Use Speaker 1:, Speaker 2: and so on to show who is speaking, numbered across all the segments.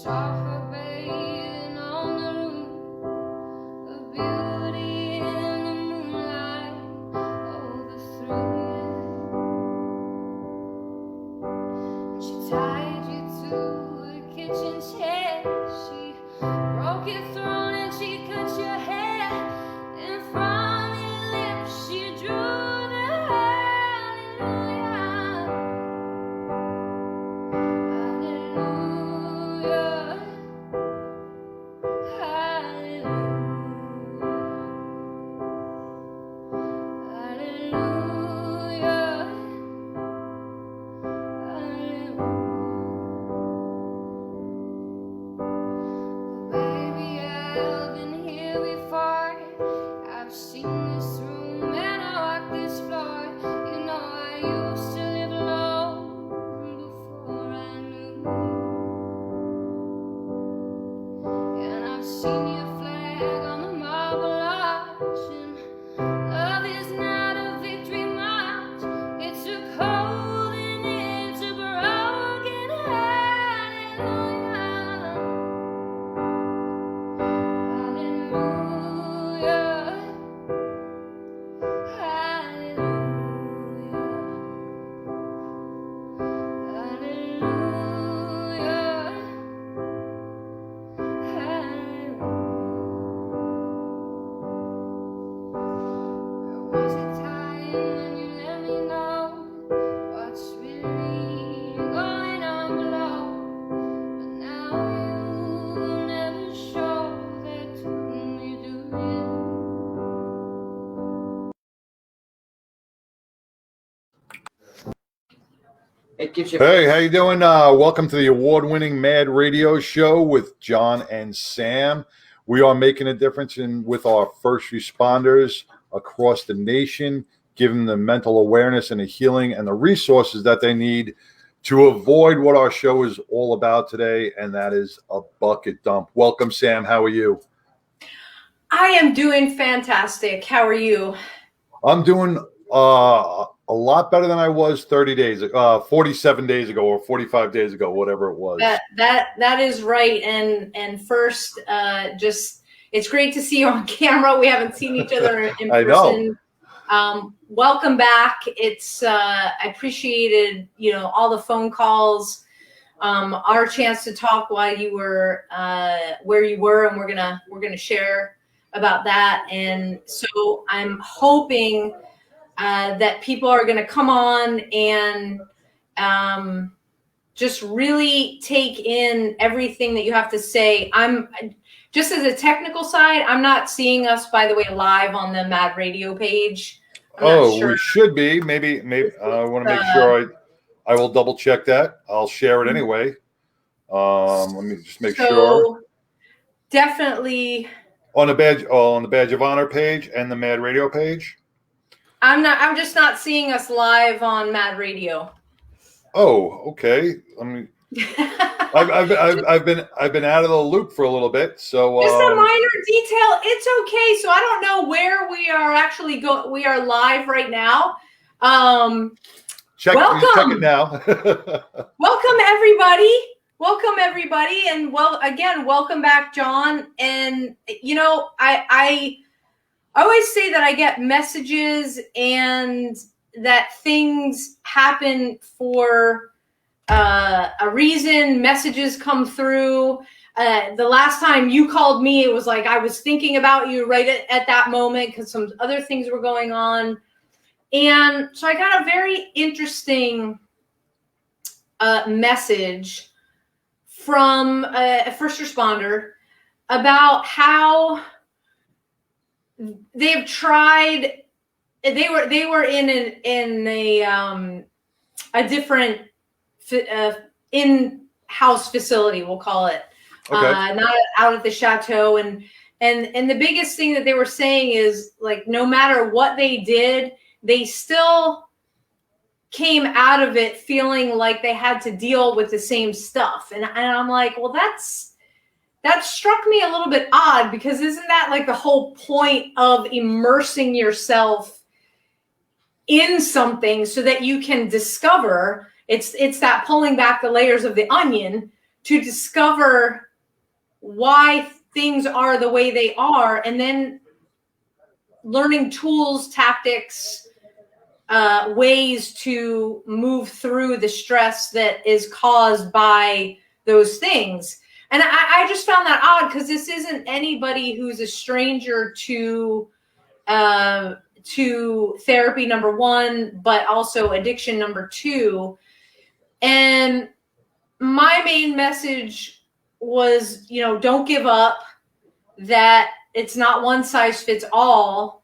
Speaker 1: saw her bathing on the roof, a beauty in the moonlight overthrew you. And she tied you to the kitchen chair. She broke your throat and she cut your hair. And from your lips she drew the hallelujah. I've seen this room and I walk this floor. You know I used to live alone before I knew you. And I've seen your flag on the marble arch. And love is not a victory march. It's a cold and it's a broken hallelujah.
Speaker 2: Hey, how you doing? Welcome to the award-winning Mad Radio Show with John and Sam. We are making a difference with our first responders across the nation, giving them mental awareness and the healing and the resources that they need to avoid what our show is all about today, and that is a bucket dump. Welcome, Sam. How are you?
Speaker 3: I am doing fantastic. How are you?
Speaker 2: I'm doing a lot better than I was 47 days ago or 45 days ago, whatever it was.
Speaker 3: That is right. And first, just it's great to see you on camera. We haven't seen each other in person.
Speaker 2: I know.
Speaker 3: Welcome back. It's I appreciated all the phone calls, our chance to talk while you were where you were, and we're gonna share about that. And so I'm hoping that people are going to come on and just really take in everything that you have to say. I'm just as a technical side, I'm not seeing us, by the way, live on the Mad Radio page.
Speaker 2: Sure. We should be. Maybe. I want to make sure I will double check that. I'll share it anyway. Let me just make sure.
Speaker 3: Definitely.
Speaker 2: On the Badge of Honor page and the Mad Radio page.
Speaker 3: I'm just not seeing us live on Mad Radio.
Speaker 2: Oh, okay. I've been out of the loop for a little bit, so
Speaker 3: just a minor detail. It's okay. So I don't know where we are actually going. We are live right now.
Speaker 2: Check it now.
Speaker 3: Welcome everybody, and welcome back, John. And I always say that I get messages and that things happen for a reason. Messages come through. The last time you called me, it was like I was thinking about you right at that moment because some other things were going on. And so I got a very interesting message from a first responder about how they've tried. They were in a different in-house facility, we'll call it,
Speaker 2: okay.
Speaker 3: Not out at the chateau. And the biggest thing that they were saying is, like, no matter what they did, they still came out of it feeling like they had to deal with the same stuff. And I'm like, well, that struck me a little bit odd, because isn't that like the whole point of immersing yourself in something so that you can discover? It's that pulling back the layers of the onion to discover why things are the way they are, and then learning tools, tactics, ways to move through the stress that is caused by those things. And I just found that odd, because this isn't anybody who's a stranger to therapy, number one, but also addiction, number two. And my main message was, don't give up, that it's not one size fits all,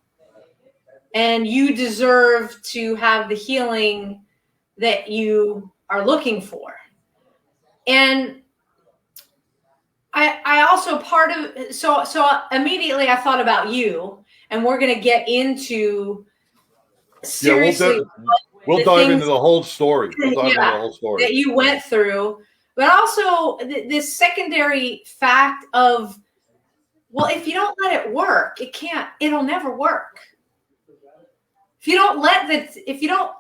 Speaker 3: and you deserve to have the healing that you are looking for. And I also so immediately I thought about you, and we're going to get into seriously.
Speaker 2: We'll dive into the whole story.
Speaker 3: That you went through, but also this secondary fact of, well, if you don't let it work, it'll never work. If you don't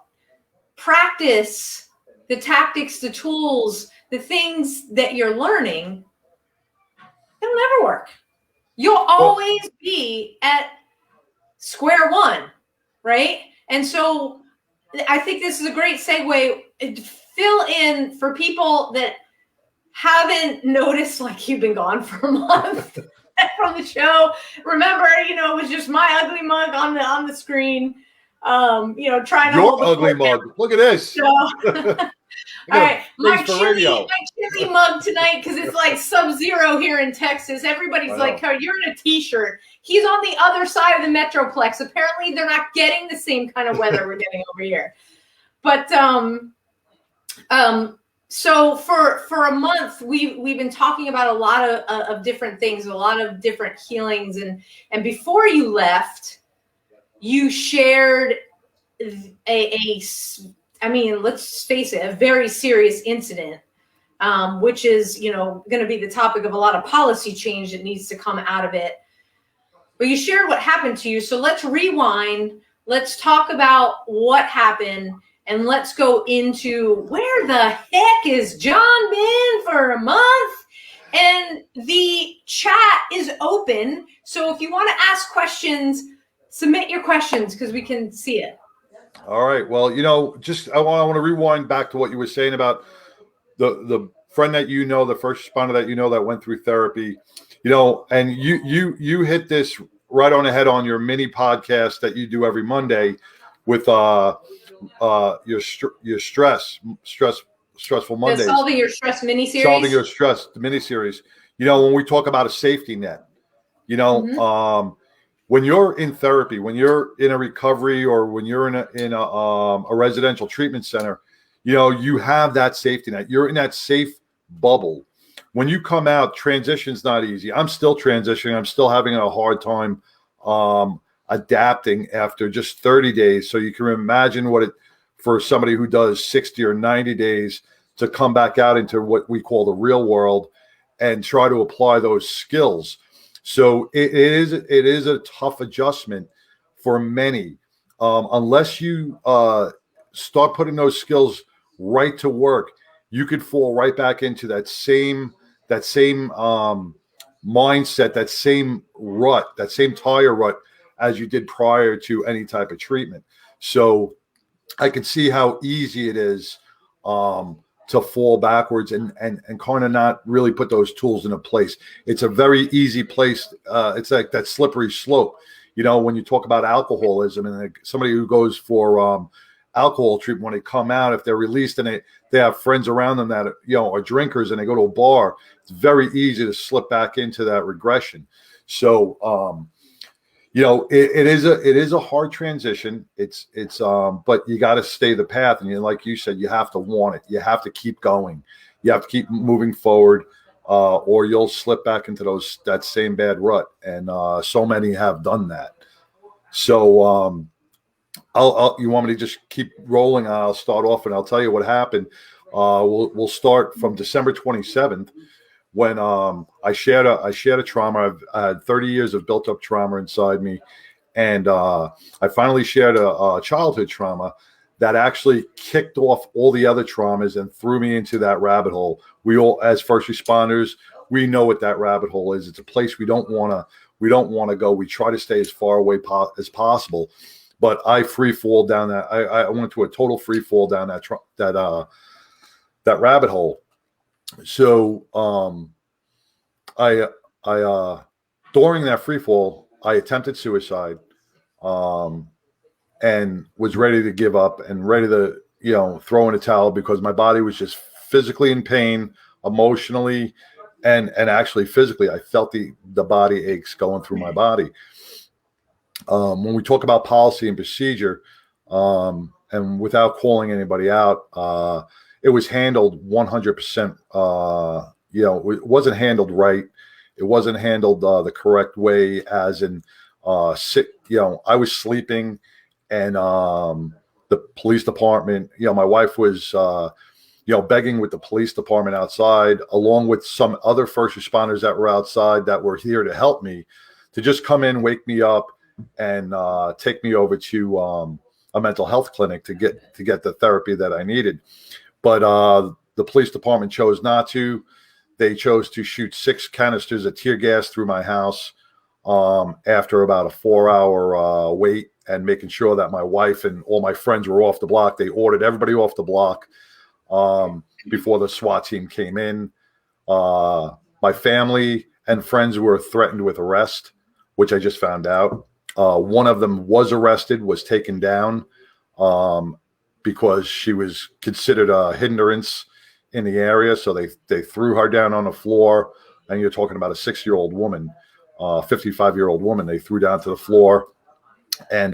Speaker 3: practice the tactics, the tools, the things that you're learning, it'll never work. You'll always be at square one, right? And so I think this is a great segue. Fill in for people that haven't noticed, like you've been gone for a month from the show. Remember, it was just my ugly mug on the screen. Trying to
Speaker 2: your ugly mug. Look at this.
Speaker 3: So, all right, my chili mug tonight, because it's like sub-zero here in Texas. Everybody's like, "Oh, you're in a t-shirt." He's on the other side of the Metroplex. Apparently, they're not getting the same kind of weather we're getting over here. But so for a month, we've been talking about a lot of different things, a lot of different healings, and before you left, you shared let's face it, a very serious incident, which is, going to be the topic of a lot of policy change that needs to come out of it. But you shared what happened to you. So let's rewind. Let's talk about what happened, and let's go into where the heck is John been for a month. And the chat is open. So if you want to ask questions, submit your questions, because we can see it.
Speaker 2: All right. Well, I want to rewind back to what you were saying about the friend that the first responder that that went through therapy, and you hit this right on the head on your mini podcast that you do every Monday with your stressful Mondays.
Speaker 3: Solving Your Stress mini-series.
Speaker 2: Solving Your Stress, the mini-series. When we talk about a safety net, when you're in therapy, when you're in a recovery, or when you're in a residential treatment center, you have that safety net. You're in that safe bubble. When you come out, transition's not easy. I'm still transitioning. I'm still having a hard time adapting after just 30 days. So you can imagine what it for somebody who does 60 or 90 days to come back out into what we call the real world and try to apply those skills. So it is a tough adjustment for many, unless you start putting those skills right to work. You could fall right back into that same mindset, that same rut, that same tire rut as you did prior to any type of treatment. So I can see how easy it is to fall backwards and kind of not really put those tools into place. It's a very easy place. It's like that slippery slope. When you talk about alcoholism, and somebody who goes for alcohol treatment, when they come out, if they're released and they have friends around them that are drinkers, and they go to a bar, it's very easy to slip back into that regression. So it is a hard transition. It's but you got to stay the path, and like you said, you have to want it. You have to keep going. You have to keep moving forward, or you'll slip back into that same bad rut. And so many have done that. So you want me to just keep rolling? I'll start off, and I'll tell you what happened. We'll start from December 27th. When I shared a trauma. I had 30 years of built up trauma inside me, and I finally shared a childhood trauma that actually kicked off all the other traumas and threw me into that rabbit hole. We all, as first responders, we know what that rabbit hole is. It's a place we don't want to go. We try to stay as far away as possible. But I free fall down that. I went to a total free fall down that rabbit hole. So I during that free fall, I attempted suicide, and was ready to give up and ready to throw in a towel because my body was just physically in pain, emotionally, and actually physically. I felt the body aches going through my body. When we talk about policy and procedure, and without calling anybody out, it was handled 100%. It wasn't handled right. It wasn't handled the correct way, as in sick. I was sleeping, and the police department. My wife was, begging with the police department outside, along with some other first responders that were outside that were here to help me, to just come in, wake me up, and take me over to a mental health clinic to get the therapy that I needed. But the police department chose not to. They chose to shoot 6 canisters of tear gas through my house after about a 4-hour wait, and making sure that my wife and all my friends were off the block. They ordered everybody off the block before the SWAT team came in. My family and friends were threatened with arrest, which I just found out. One of them was arrested, was taken down because she was considered a hindrance in the area. So they threw her down on the floor, and you're talking about a 6-year-old woman, 55-year-old woman. They threw down to the floor and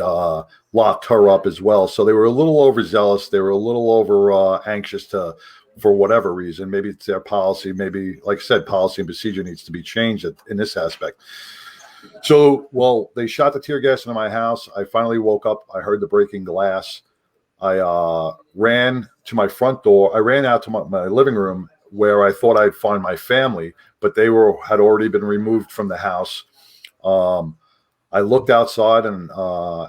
Speaker 2: locked her up as well. So they were a little overzealous. They were a little over anxious for whatever reason. Maybe it's their policy. Maybe, like I said, policy and procedure needs to be changed in this aspect. So, they shot the tear gas into my house. I finally woke up. I heard the breaking glass. I ran to my front door. I ran out to my living room, where I thought I'd find my family, but they had already been removed from the house. I looked outside, and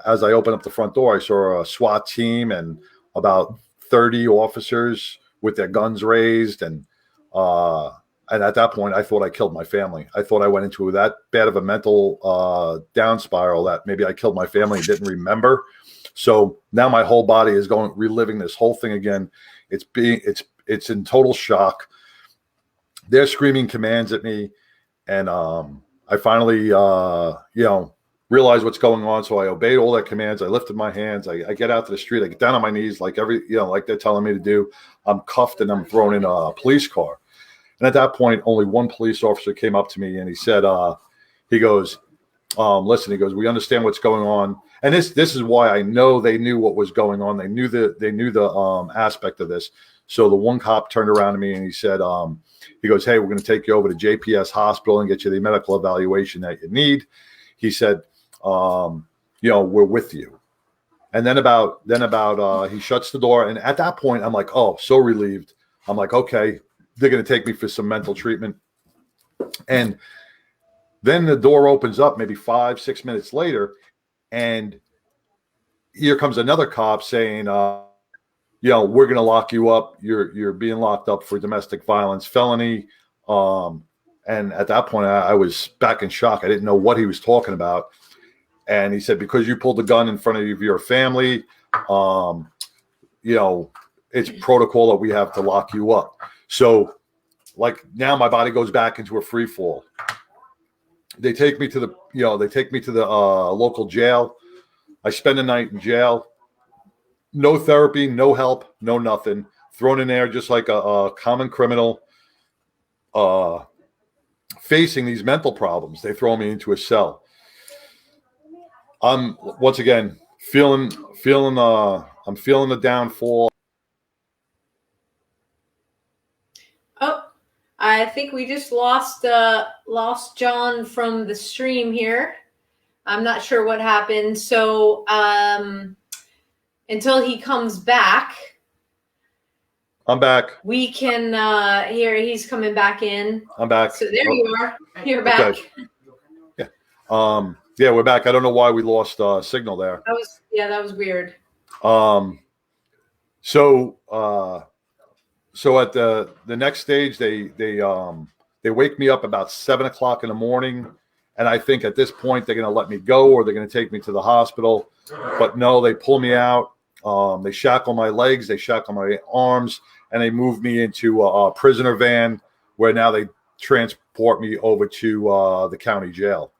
Speaker 2: as I opened up the front door, I saw a SWAT team and about 30 officers with their guns raised, and at that point, I thought I killed my family. I thought I went into that bad of a mental down spiral that maybe I killed my family and didn't remember. So now my whole body is reliving this whole thing again. It's in total shock. They're screaming commands at me, and I finally realized what's going on. So I obeyed all their commands. I lifted my hands. I get out to the street. I get down on my knees like like they're telling me to do. I'm cuffed and I'm thrown in a police car. And at that point, only one police officer came up to me, and he said, he goes, listen, he goes, we understand what's going on. And this is why I know they knew what was going on. They knew the aspect of this. So the one cop turned around to me and he said, he goes, hey, we're going to take you over to JPS Hospital and get you the medical evaluation that you need. He said, we're with you. And then about he shuts the door. And at that point, I'm like, oh, so relieved. I'm like, okay, they're going to take me for some mental treatment. And then the door opens up maybe 5-6 minutes later, and here comes another cop saying, we're going to lock you up. You're being locked up for domestic violence felony. And at that point, I was back in shock. I didn't know what he was talking about. And he said, because you pulled the gun in front of your family, it's protocol that we have to lock you up. So, like, now my body goes back into a free fall. They take me to the local jail. I spend the night in jail. No therapy, no help, no nothing. Thrown in there just like a common criminal, facing these mental problems. They throw me into a cell. I'm once again feeling the downfall.
Speaker 3: Oh, I think we just lost John from the stream here. I'm not sure what happened. So until he comes back,
Speaker 2: I'm back.
Speaker 3: We can hear he's coming back in.
Speaker 2: I'm back.
Speaker 3: So there you are. You're back.
Speaker 2: Okay. Yeah, we're back. I don't know why we lost signal there.
Speaker 3: That was weird.
Speaker 2: So so at the next stage, they wake me up about 7 o'clock in the morning, and I think at this point they're going to let me go or they're going to take me to the hospital. But no, they pull me out. They shackle my legs, they shackle my arms, and they move me into a prisoner van where now they transport me over to the county jail.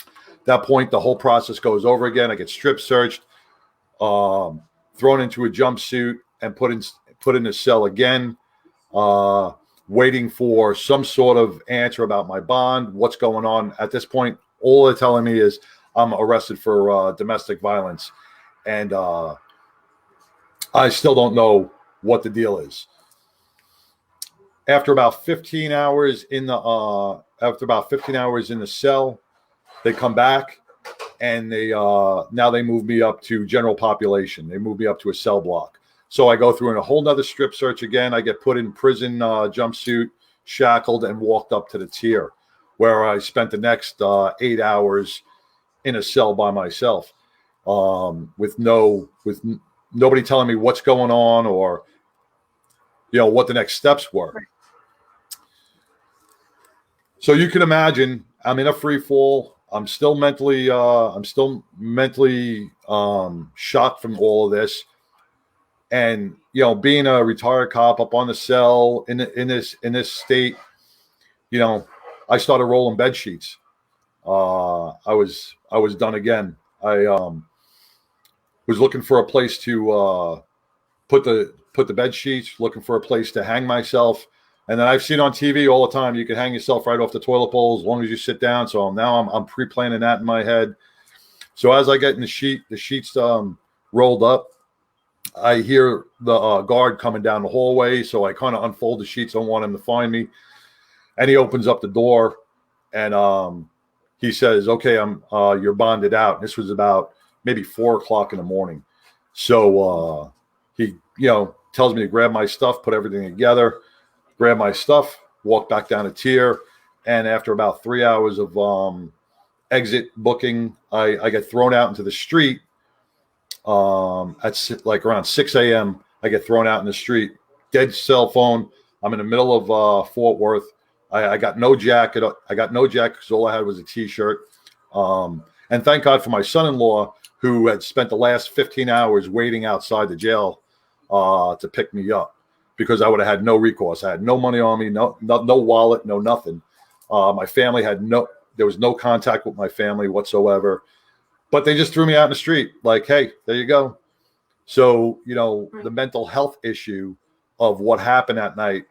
Speaker 2: At that point, the whole process goes over again. I get strip searched, thrown into a jumpsuit, and put in a cell again, waiting for some sort of answer about my bond, what's going on. At this point, all they're telling me is I'm arrested for domestic violence, and I still don't know what the deal is. After about 15 hours in the cell, they come back and they now they move me up to general population. They move me up to a cell block. So I go through a whole nother strip search again. I get put in prison jumpsuit, shackled, and walked up to the tier, where I spent the next 8 hours in a cell by myself, with nobody telling me what's going on or what the next steps were. Right. So you can imagine I'm in a free fall. I'm still mentally shocked from all of this. And being a retired cop up on the cell in this state, I started rolling bed sheets. I was done again. I was looking for a place to put the bed sheets, looking for a place to hang myself. And then I've seen on TV all the time, you can hang yourself right off the toilet bowl as long as you sit down. So now I'm pre-planning that in my head. So as I get in the sheets rolled up, I hear the guard coming down the hallway. So I kind of unfold the sheets. I don't want him to find me. And he opens up the door and he says, "Okay, you're bonded out." And this was about maybe 4 o'clock in the morning. So he, tells me to grab my stuff, put everything together, grab my stuff, walk back down a tier. And after about 3 hours of exit booking, I get thrown out into the street. At like around 6 a.m., I get thrown out in the street, dead cell phone. I'm in the middle of Fort Worth. I got no jacket. I got no jacket because all I had was a T-shirt. And thank God for my son-in-law, who had spent the last 15 hours waiting outside the jail to pick me up, because I would have had no recourse. I had no money on me, no wallet, no nothing. My family there was no contact with my family whatsoever. But they just threw me out in the street like, "Hey, there you go." So, the mental health issue of what happened that night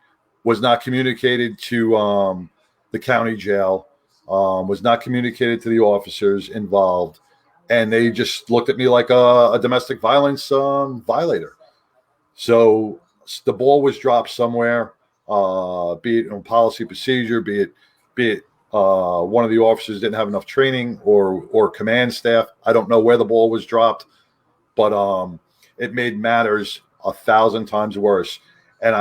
Speaker 2: was not communicated to the county jail, was not communicated to the officers involved. And they just looked at me like a domestic violence violator. So the ball was dropped somewhere, be it on policy procedure, be it one of the officers didn't have enough training or command staff. I don't know where the ball was dropped, but it made matters 1,000 times worse. And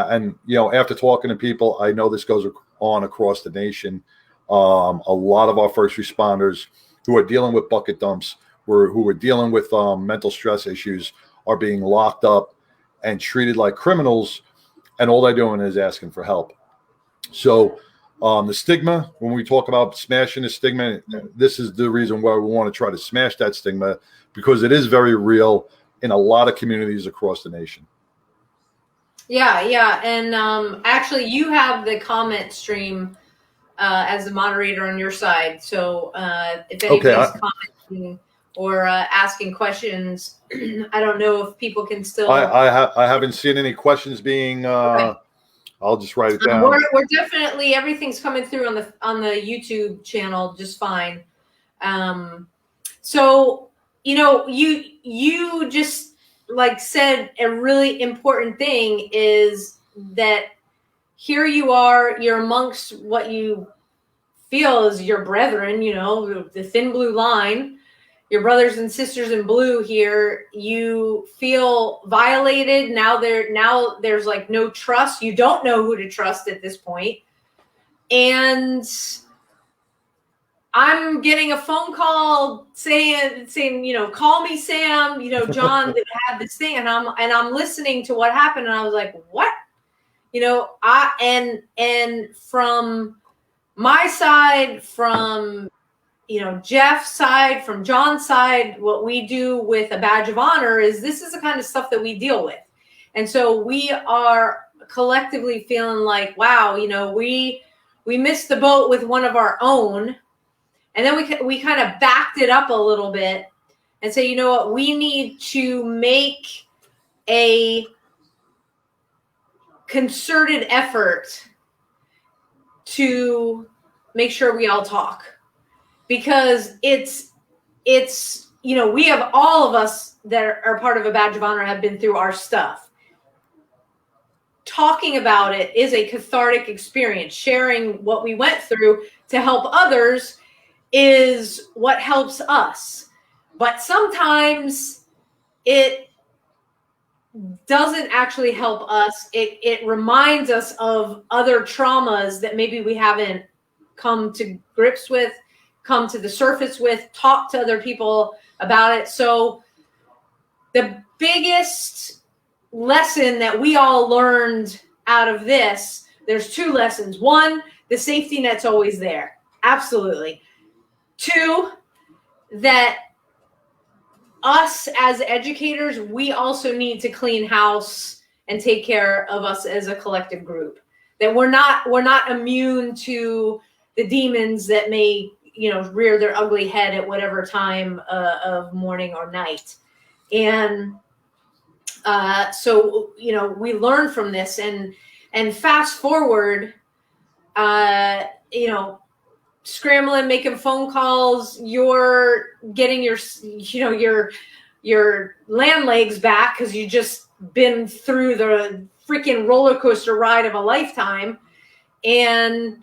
Speaker 2: after talking to people, I know this goes on across the nation. A lot of our first responders who are dealing with bucket dumps, who are dealing with mental stress issues, are being locked up and treated like criminals, and all they're doing is asking for help. So the stigma, when we talk about smashing the stigma, this is the reason why we want to try to smash that stigma, because it is very real in a lot of communities across the nation.
Speaker 3: Yeah. And actually, you have the comment stream as the moderator on your side. So if anybody's commenting or asking questions, I don't know if people can still.
Speaker 2: I haven't seen any questions being. Okay. I'll just write it down.
Speaker 3: We're definitely, everything's coming through on the YouTube channel just fine. So you just like said a really important thing is that here you are, you're amongst what you feel is your brethren, the thin blue line, your brothers and sisters in blue here. You feel violated. Now there's like no trust. You don't know who to trust at this point. And I'm getting a phone call saying, call me Sam, John that had this thing, and I'm listening to what happened, and I was like, what? And from my side, from Jeff's side, from John's side, what we do with a badge of honor is this is the kind of stuff that we deal with. And so we are collectively feeling like, wow, we missed the boat with one of our own. And then we kind of backed it up a little bit and say, you know what, we need to make a concerted effort to make sure we all talk. Because it's we have, all of us that are part of a badge of honor have been through our stuff. Talking about it is a cathartic experience. Sharing what we went through to help others is what helps us. But sometimes it doesn't actually help us. It reminds us of other traumas that maybe we haven't come to grips with, come to the surface with, talk to other people about it. So the biggest lesson that we all learned out of this, there's two lessons. One, the safety net's always there. Absolutely. Two, that us as educators, we also need to clean house and take care of us as a collective group. That we're not immune to the demons that may, rear their ugly head at whatever time of morning or night. And so we learn from this, and fast forward, scrambling, making phone calls, you're getting your land legs back because you just been through the freaking roller coaster ride of a lifetime. And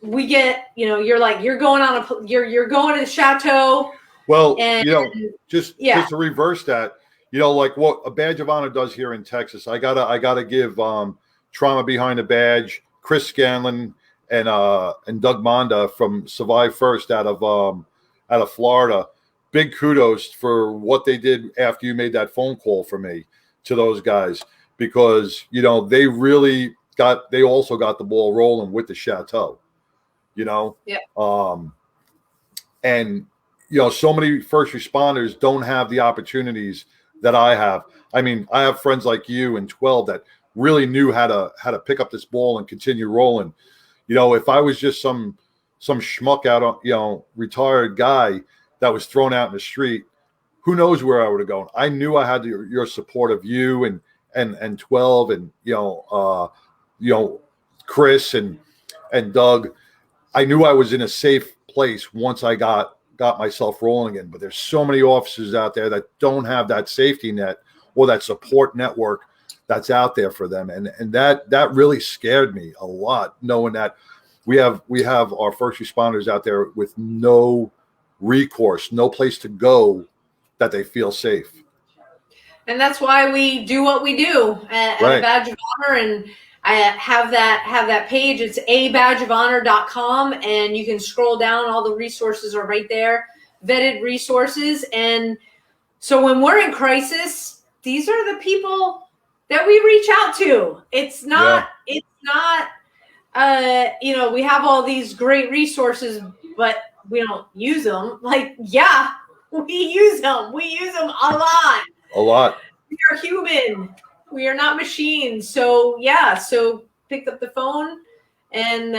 Speaker 3: we get, you're going to the chateau.
Speaker 2: Well,
Speaker 3: and,
Speaker 2: just to reverse that, like what a badge of honor does here in Texas, I gotta give Trauma Behind the Badge, Chris Scanlon and Doug Monda from Survive First out of Florida, big kudos for what they did after you made that phone call for me to those guys, because they also got the ball rolling with the chateau,
Speaker 3: Yeah.
Speaker 2: And so many first responders don't have the opportunities that I have. I mean, I have friends like you and 12 that really knew how to pick up this ball and continue rolling. If I was just some schmuck out, retired guy that was thrown out in the street, who knows where I would have gone. I knew I had your support of you and 12 and Chris and Doug. I knew I was in a safe place once I got myself rolling again. But there's so many officers out there that don't have that safety net or that support network that's out there for them. And that really scared me a lot, knowing that we have our first responders out there with no recourse, no place to go that they feel safe.
Speaker 3: And that's why we do what we do at
Speaker 2: Right.
Speaker 3: a Badge of Honor. And I have that page. It's abadgeofhonor.com, and you can scroll down. All the resources are right there, vetted resources. And so when we're in crisis, these are the people that we reach out to. It's not, we have all these great resources, but we don't use them. We use them. We use them a lot.
Speaker 2: A lot.
Speaker 3: We are human. We are not machines. So picked up the phone and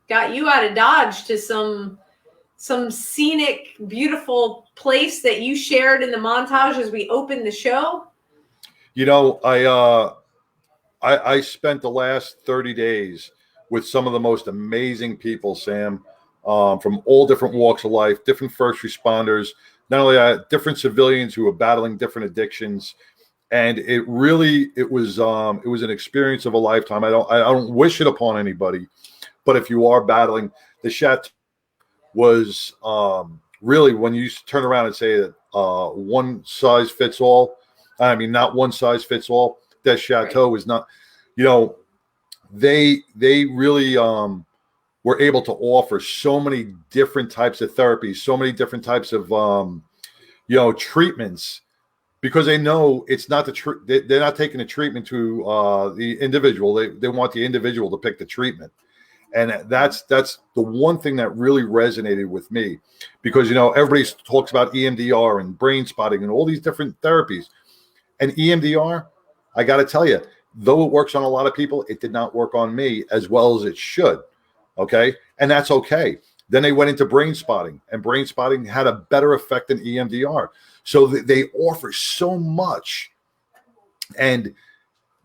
Speaker 3: got you out of Dodge to some scenic, beautiful place that you shared in the montage as we opened the show.
Speaker 2: I spent the last 30 days with some of the most amazing people, Sam, from all different walks of life, different first responders, not only different civilians who are battling different addictions. And it was an experience of a lifetime. I don't wish it upon anybody, but if you are battling, the chateau was really, when you turn around and say that one size fits all, I mean, not one size fits all. That chateau is not, they really we're able to offer so many different types of therapies, so many different types of treatments, because they know it's not they're not taking the treatment to the individual. They want the individual to pick the treatment. And that's the one thing that really resonated with me, because, everybody talks about EMDR and brain spotting and all these different therapies. And EMDR, I got to tell you, though it works on a lot of people, it did not work on me as well as it should. Okay. And that's okay. Then they went into brain spotting, and brain spotting had a better effect than EMDR. So they offer so much, and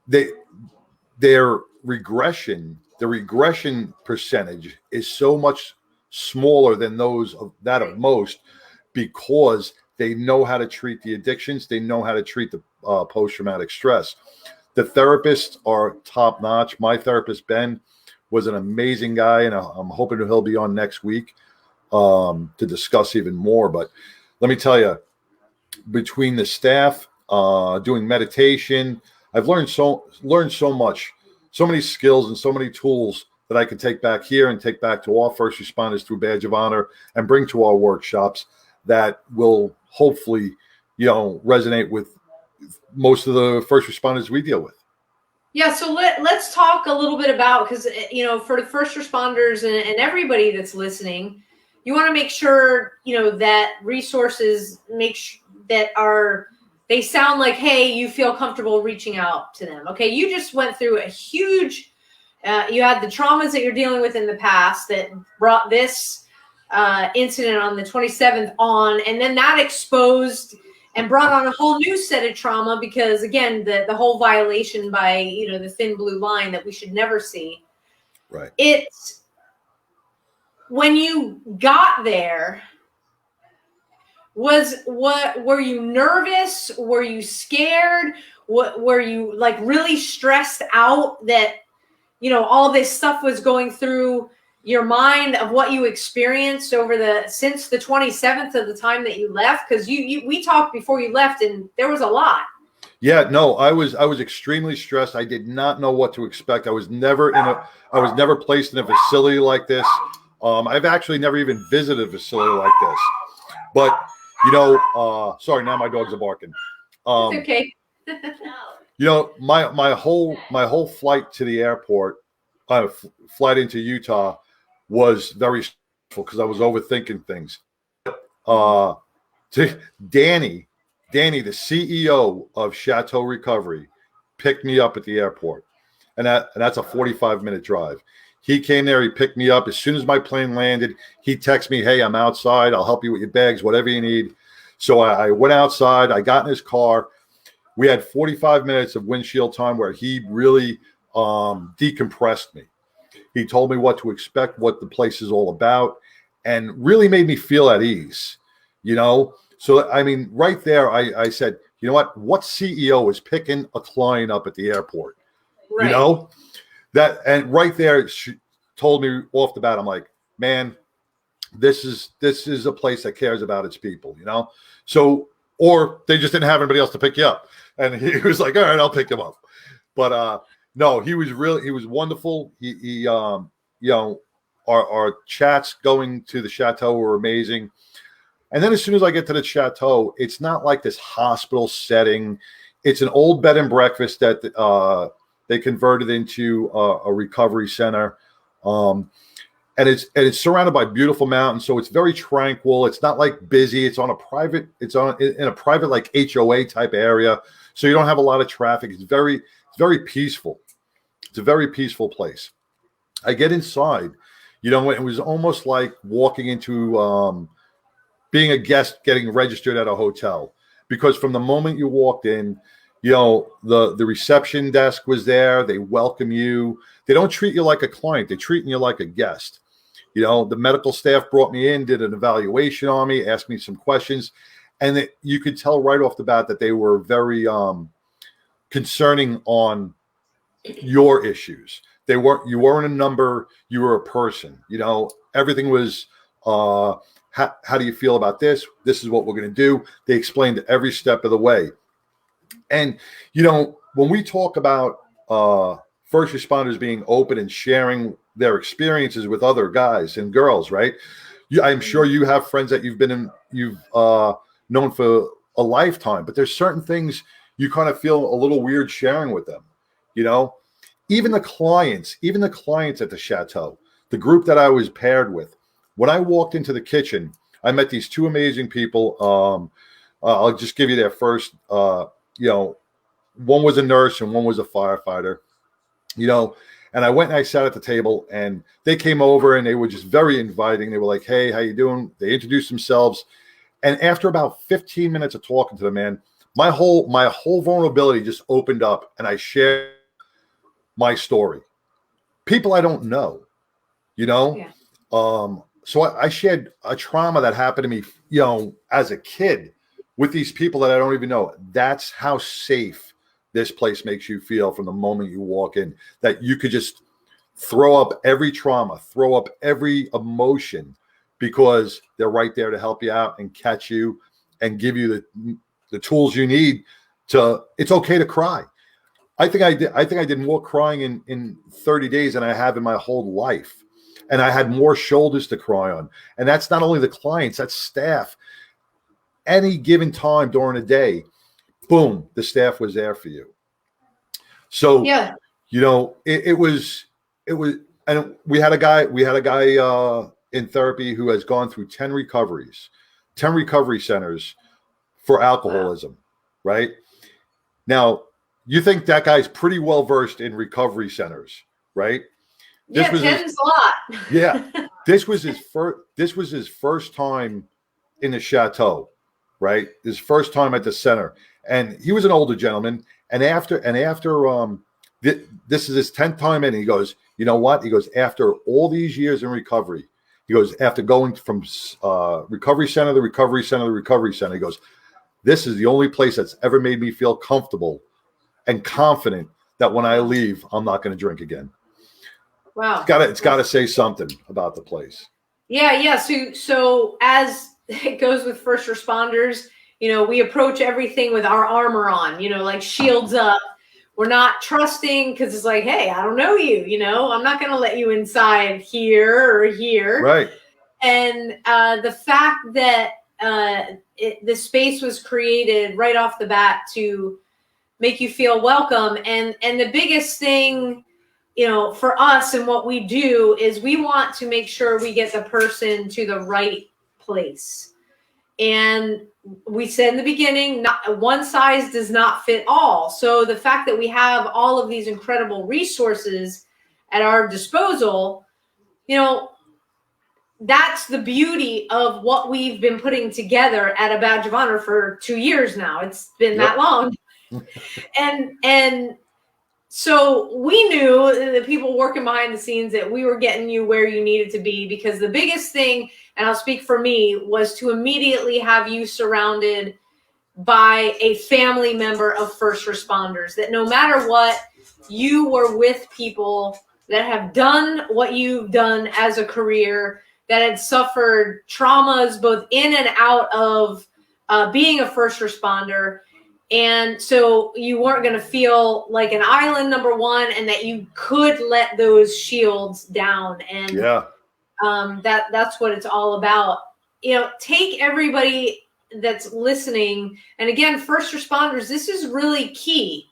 Speaker 2: their regression, the regression percentage is so much smaller than those of most, because they know how to treat the addictions. They know how to treat the post-traumatic stress. The therapists are top notch. My therapist, Ben, was an amazing guy, and I'm hoping he'll be on next week to discuss even more. But let me tell you, between the staff, doing meditation, I've learned so much, so many skills and so many tools that I can take back here and take back to our first responders through Badge of Honor and bring to our workshops that will hopefully, resonate with most of the first responders we deal with.
Speaker 3: Yeah, so let's talk a little bit about, because, for the first responders and everybody that's listening, you want to make sure, that resources they sound like, hey, you feel comfortable reaching out to them. Okay, you just went through a huge, you had the traumas that you're dealing with in the past that brought this incident on the 27th on, and then that exposed and brought on a whole new set of trauma, because, again, the whole violation by, the thin blue line that we should never see.
Speaker 2: Right.
Speaker 3: It's when you got there, were you nervous? Were you scared? Were you like really stressed out that, all this stuff was going through your mind of what you experienced since the 27th of the time that you left? Because we talked before you left, and there was a lot. Yeah,
Speaker 2: no, I was extremely stressed. I did not know what to expect. I was never placed in a facility like this. I've actually never even visited a facility like this. But sorry, now my dogs are barking.
Speaker 3: It's okay.
Speaker 2: My whole flight to the airport, flight into Utah, was very stressful because I was overthinking things. Danny, the CEO of Chateau Recovery, picked me up at the airport, and that's a 45-minute drive. He came there. He picked me up as soon as my plane landed. He texted me, "Hey, I'm outside. I'll help you with your bags, whatever you need." So I went outside. I got in his car. We had 45 minutes of windshield time where he really decompressed me. He told me what to expect, what the place is all about, and really made me feel at ease. So I mean, right there, I said, you know what CEO is picking a client up at the airport? Right. And right there, she told me off the bat, I'm like, man, this is a place that cares about its people, So, or they just didn't have anybody else to pick you up, and he was like, all right, I'll pick him up. But no, he was wonderful. He our chats going to the chateau were amazing. And then as soon as I get to the chateau, it's not like this hospital setting. It's an old bed and breakfast that they converted into a recovery center. And it's surrounded by beautiful mountains, so it's very tranquil. It's not like busy. It's in a private like HOA type area, so you don't have a lot of traffic. It's very peaceful. It's a very peaceful place. I get inside, it was almost like walking into being a guest getting registered at a hotel, because from the moment you walked in, the reception desk was there. They welcome you. They don't treat you like a client. They're treating you like a guest. The medical staff brought me in, did an evaluation on me, asked me some questions, and you could tell right off the bat that they were very concerning on your issues. You weren't a number, you were a person. Everything was how do you feel about this? This is what we're going to do. They explained every step of the way. And, when we talk about first responders being open and sharing their experiences with other guys and girls, right? I'm sure you have friends that you've known for a lifetime, but there's certain things you kind of feel a little weird sharing with them, you know? Even the clients at the Chateau, the group that I was paired with, when I walked into the kitchen, I met these two amazing people. I'll just give you their first, one was a nurse and one was a firefighter, and I went and I sat at the table and they came over and they were just very inviting. They were like, "Hey, how you doing?" They introduced themselves. And after about 15 minutes of talking to the man, my whole vulnerability just opened up and I shared my story. People I don't know, Yeah. So I shared a trauma that happened to me, as a kid with these people that I don't even know. That's how safe this place makes you feel from the moment you walk in, that you could just throw up every trauma, throw up every emotion, because they're right there to help you out and catch you and give you the tools you need it's okay to cry. I think I did more crying in 30 days than I have in my whole life. And I had more shoulders to cry on. And that's not only the clients, that's staff. Any given time during the day, boom, the staff was there for you. So,
Speaker 3: yeah,
Speaker 2: it was, and we had a guy in therapy who has gone through 10 recovery centers for alcoholism, right? Now, you think that guy's pretty well versed in recovery centers, right?
Speaker 3: Yeah, 10's a lot.
Speaker 2: Yeah, this was his first time in the Chateau, right? His first time at the center, and he was an older gentleman. And after this is his 10th time in, he goes, "You know what?" He goes, "After all these years in recovery," he goes, "after going from recovery center to recovery center to recovery center," he goes, "This is the only place that's ever made me feel comfortable and confident that when I leave, I'm not going to drink again."
Speaker 3: Wow.
Speaker 2: It's got to say something about the place.
Speaker 3: Yeah. So as it goes with first responders, we approach everything with our armor on, like shields up. We're not trusting because it's like, hey, I don't know you, I'm not going to let you inside here or here.
Speaker 2: Right.
Speaker 3: And the fact that the space was created right off the bat to make you feel welcome. And the biggest thing, for us and what we do is we want to make sure we get the person to the right place. And we said in the beginning, not one size does not fit all. So the fact that we have all of these incredible resources at our disposal, that's the beauty of what we've been putting together at A Badge of Honor for 2 years now. It's been that long. And so we knew, the people working behind the scenes, that we were getting you where you needed to be, because the biggest thing, and I'll speak for me, was to immediately have you surrounded by a family member of first responders, that no matter what, you were with people that have done what you've done as a career, that had suffered traumas both in and out of being a first responder. And so you weren't going to feel like an island, number one, and that you could let those shields down. And that's what it's all about. Take everybody that's listening. And again, first responders, this is really key,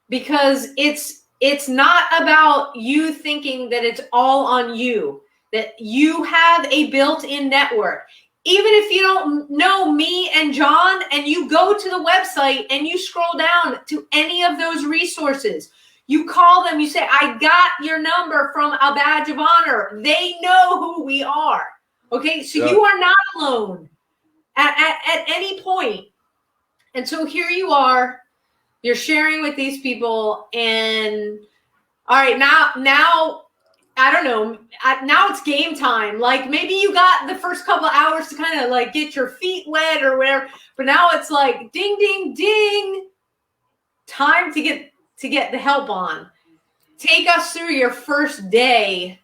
Speaker 3: because it's not about you thinking that it's all on you, that you have a built-in network. Even if you don't know me and John, and you go to the website and you scroll down to any of those resources, you call them, you say, "I got your number from A Badge of Honor." They know who we are. Okay. So you are not alone at any point. And so here you are, you're sharing with these people, and all right, now, I don't know. Now it's game time. Like, maybe you got the first couple of hours to kind of like get your feet wet or whatever, but now it's like ding, ding, ding. Time to get the help on. Take us through your first day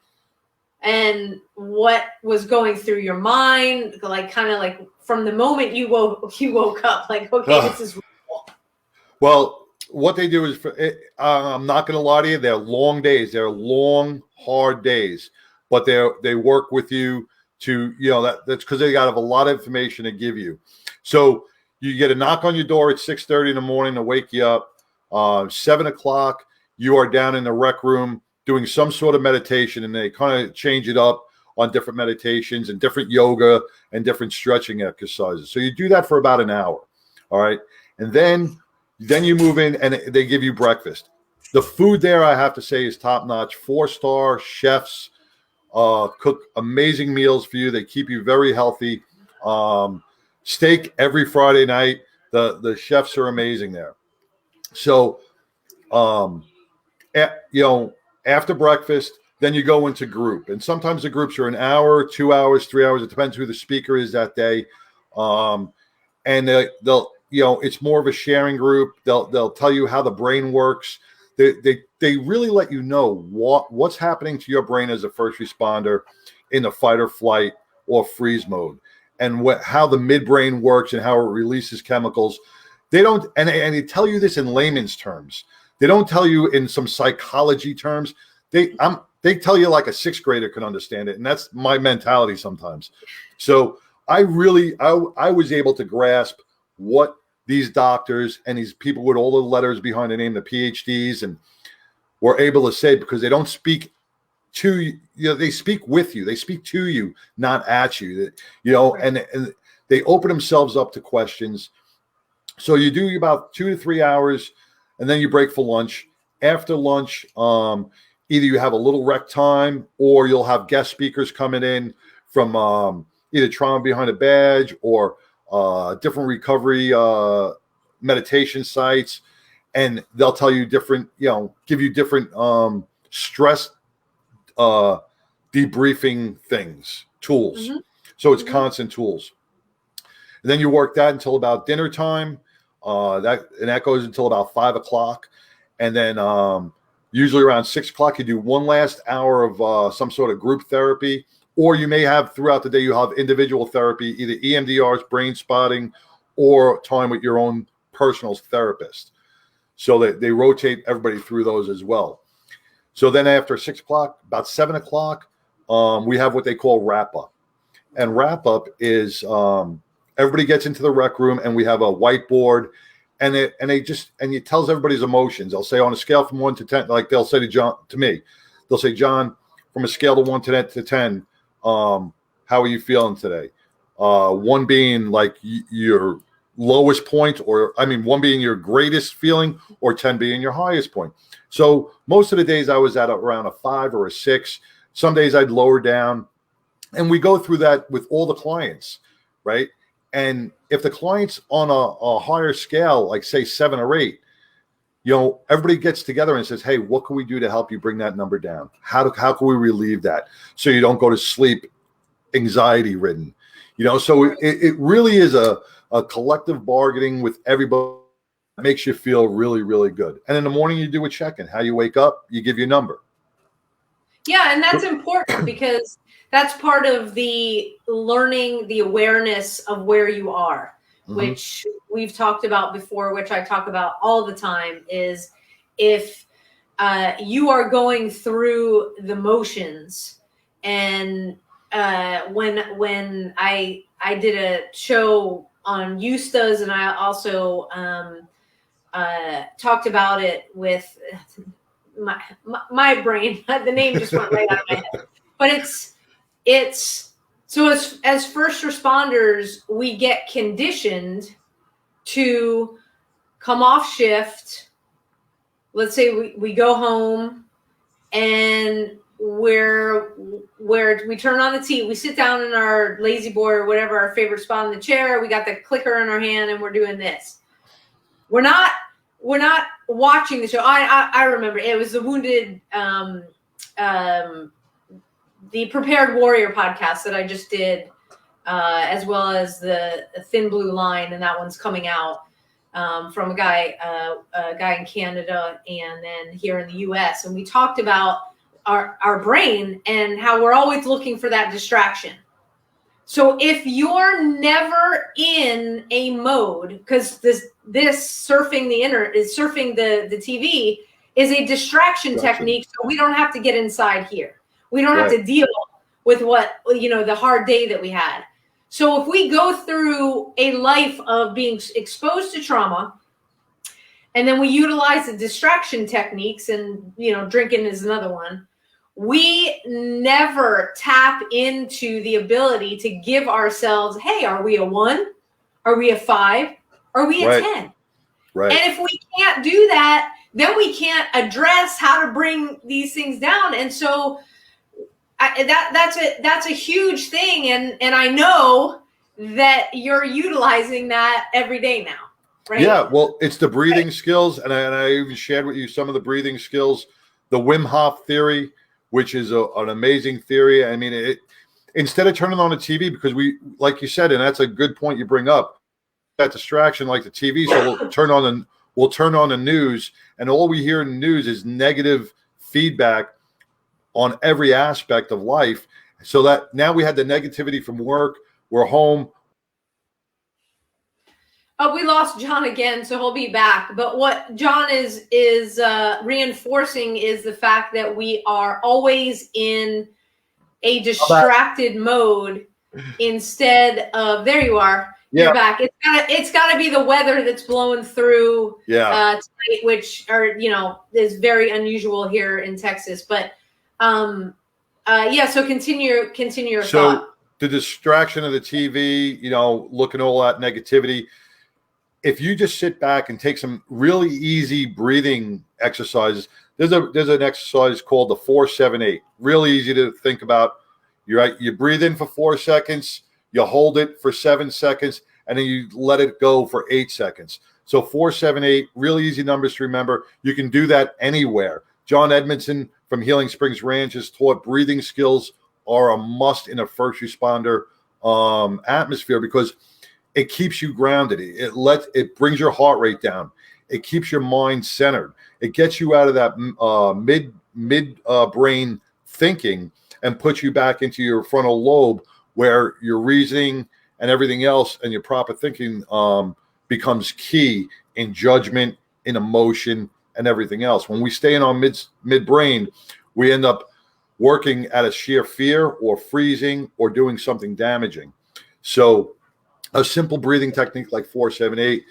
Speaker 3: and what was going through your mind, like kind of like from the moment you woke up, like, okay, this is real.
Speaker 2: Well, what they do is, I'm not going to lie to you, they're long days. They're long, hard days, but they work with you to, that's because they got a lot of information to give you. So you get a knock on your door at 6:30 in the morning to wake you up. 7 o'clock, you are down in the rec room doing some sort of meditation, and they kind of change it up on different meditations and different yoga and different stretching exercises. So you do that for about an hour. All right. And then you move in and they give you breakfast. The food there, I have to say, is top notch. 4-star chefs cook amazing meals for you. They keep you very healthy. Steak every Friday night. The chefs are amazing there. So, after breakfast, then you go into group, and sometimes the groups are an hour, 2 hours, 3 hours. It depends who the speaker is that day. And they'll, it's more of a sharing group. They'll tell you how the brain works. They really let you know what's happening to your brain as a first responder in the fight or flight or freeze mode, and how the midbrain works and how it releases chemicals. They don't, and they tell you this in layman's terms. They don't tell you in some psychology terms. They tell you like a 6th grader can understand it, and that's my mentality sometimes. So I was able to grasp what these doctors and these people with all the letters behind the name, the PhDs, and were able to say, because they don't speak to you, they speak with you, they speak to you, not at you. And they open themselves up to questions. So you do about 2 to 3 hours, and then you break for lunch. After lunch, either you have a little rec time, or you'll have guest speakers coming in from either Trauma Behind a Badge or different recovery meditation sites, and they'll tell you different, give you different stress debriefing tools. Mm-hmm. So it's constant tools. And then you work that until about dinner time. That goes until about 5 o'clock. And then usually around 6 o'clock, you do one last hour of some sort of group therapy, or you may have throughout the day, you have individual therapy, either EMDRs, brain spotting, or time with your own personal therapist. So they rotate everybody through those as well. So then after 6 o'clock, about 7 o'clock, we have what they call wrap up. And wrap up is everybody gets into the rec room, and we have a whiteboard, and it tells everybody's emotions. They'll say on a scale from 1 to 10, like they'll say to me, they'll say, John, from a scale of 1 to 10, how are you feeling today? 1 being like your lowest point, or 1 being your greatest feeling, or 10 being your highest point. So most of the days I was at around a 5 or a 6. Some days I'd lower down, and we go through that with all the clients, right? And if the client's on a higher scale, like say 7 or 8, everybody gets together and says, hey, what can we do to help you bring that number down? How can we relieve that so you don't go to sleep anxiety ridden? So it really is a collective bargaining with everybody that makes you feel really, really good. And in the morning, you do a check-in. How you wake up, you give your number.
Speaker 3: Yeah, and that's important because that's part of the learning, the awareness of where you are, mm-hmm. which we've talked about before, which I talk about all the time, is if you are going through the motions. And when I did a show on Eustas, and I also talked about it with my brain, the name just went right out of my head. But it's so as first responders, we get conditioned to come off shift. Let's say we go home, and where we turn on the TV, we sit down in our lazy boy or whatever, our favorite spot in the chair. We got the clicker in our hand, and we're doing this. We're not watching the show. I remember it was the Wounded, the Prepared Warrior podcast that I just did, as well as the Thin Blue Line, and that one's coming out from a guy in Canada and then here in the U.S. And we talked about our brain and how we're always looking for that distraction. So if you're never in a mode, because this surfing the internet is surfing the TV, is a distraction technique, so we don't have to get inside here. We don't have to deal with what, the hard day that we had. So if we go through a life of being exposed to trauma, and then we utilize the distraction techniques, and, drinking is another one, we never tap into the ability to give ourselves, hey, are we a 1? Are we a 5? Are we a 10?
Speaker 2: Right.
Speaker 3: And if we can't do that, then we can't address how to bring these things down. And so that's a huge thing. And I know that you're utilizing that every day now, right?
Speaker 2: Yeah, well, it's the breathing skills. And I even shared with you some of the breathing skills, the Wim Hof theory, which is an amazing theory. I mean, instead of turning on the TV, because we, like you said, and that's a good point you bring up, that distraction like the TV. So we'll turn on the news, and all we hear in the news is negative feedback on every aspect of life. So that now we had the negativity from work. We're home.
Speaker 3: Oh, we lost John again, so he'll be back. But what John is reinforcing is the fact that we are always in a distracted mode instead of, there you are.
Speaker 2: Yeah.
Speaker 3: You're back. It's got to be the weather that's blowing through tonight, which is very unusual here in Texas. But so continue your thought.
Speaker 2: The distraction of the TV, looking at all that negativity. If you just sit back and take some really easy breathing exercises, there's an exercise called the 4-7-8. Really easy to think about. You breathe in for 4 seconds. You hold it for 7 seconds, and then you let it go for 8 seconds. So 4-7-8, really easy numbers to remember. You can do that anywhere. John Edmondson from Healing Springs Ranch has taught breathing skills are a must in a first responder atmosphere, because it keeps you grounded. It brings your heart rate down. It keeps your mind centered. It gets you out of that mid brain thinking and puts you back into your frontal lobe, where your reasoning and everything else and your proper thinking becomes key in judgment, in emotion, and everything else. When we stay in our mid-brain, we end up working at a sheer fear or freezing or doing something damaging. So a simple breathing technique like 4-7-8,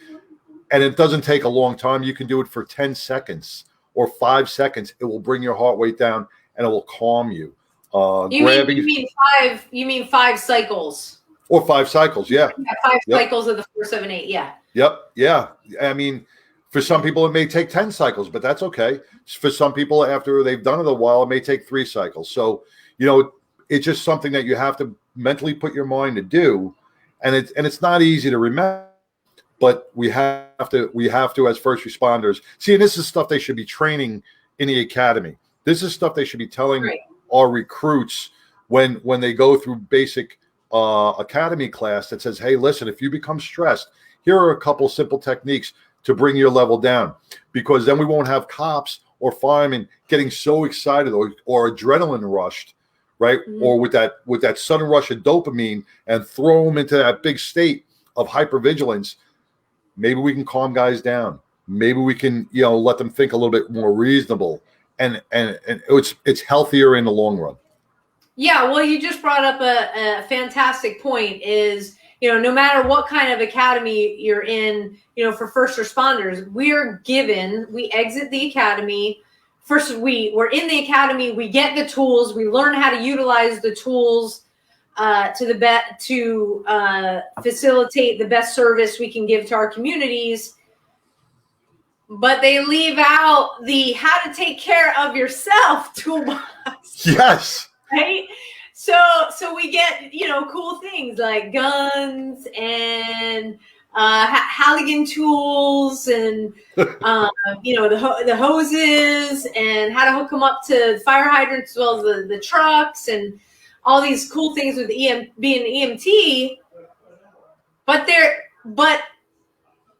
Speaker 2: and it doesn't take a long time. You can do it for 10 seconds or 5 seconds. It will bring your heart rate down, and it will calm you.
Speaker 3: You mean 5 cycles?
Speaker 2: Or 5 cycles, yeah.
Speaker 3: 5 cycles of the 4-7-8, yeah.
Speaker 2: Yep, yeah. I mean, for some people, it may take 10 cycles, but that's okay. For some people, after they've done it a while, it may take 3 cycles. So, it's just something that you have to mentally put your mind to do, and it's not easy to remember, but we have to as first responders. See, and this is stuff they should be training in the academy. This is stuff they should be telling our recruits when they go through basic academy class that says, hey, listen, if you become stressed, here are a couple simple techniques to bring your level down, because then we won't have cops or firemen getting so excited or adrenaline rushed, right? Mm-hmm. Or with that sudden rush of dopamine, and throw them into that big state of hypervigilance. Maybe we can calm guys down. Maybe we can, let them think a little bit more reasonable, and it's healthier in the long run.
Speaker 3: Yeah, well, you just brought up a fantastic point. Is no matter what kind of academy you're in, for first responders, we exit the academy. First, we're in the academy, we get the tools, we learn how to utilize the tools to facilitate the best service we can give to our communities. But they leave out the how to take care of yourself toolbox.
Speaker 2: Yes.
Speaker 3: Right? So we get, cool things like guns and Halligan tools and, the hoses, and how to hook them up to fire hydrants as well as the trucks, and all these cool things with being an EMT. But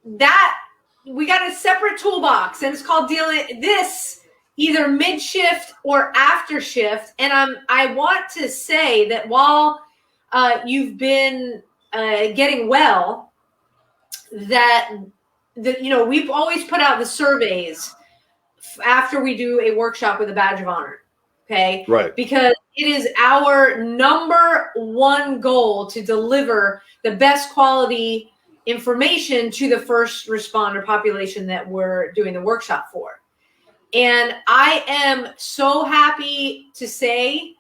Speaker 3: that we got a separate toolbox, and it's called dealing this either mid-shift or after shift. And I want to say that while you've been getting well, that we've always put out the surveys after we do a workshop with a badge of honor. Okay.
Speaker 2: Right.
Speaker 3: Because it is our number one goal to deliver the best quality information to the first responder population that we're doing the workshop for. And I am so happy to say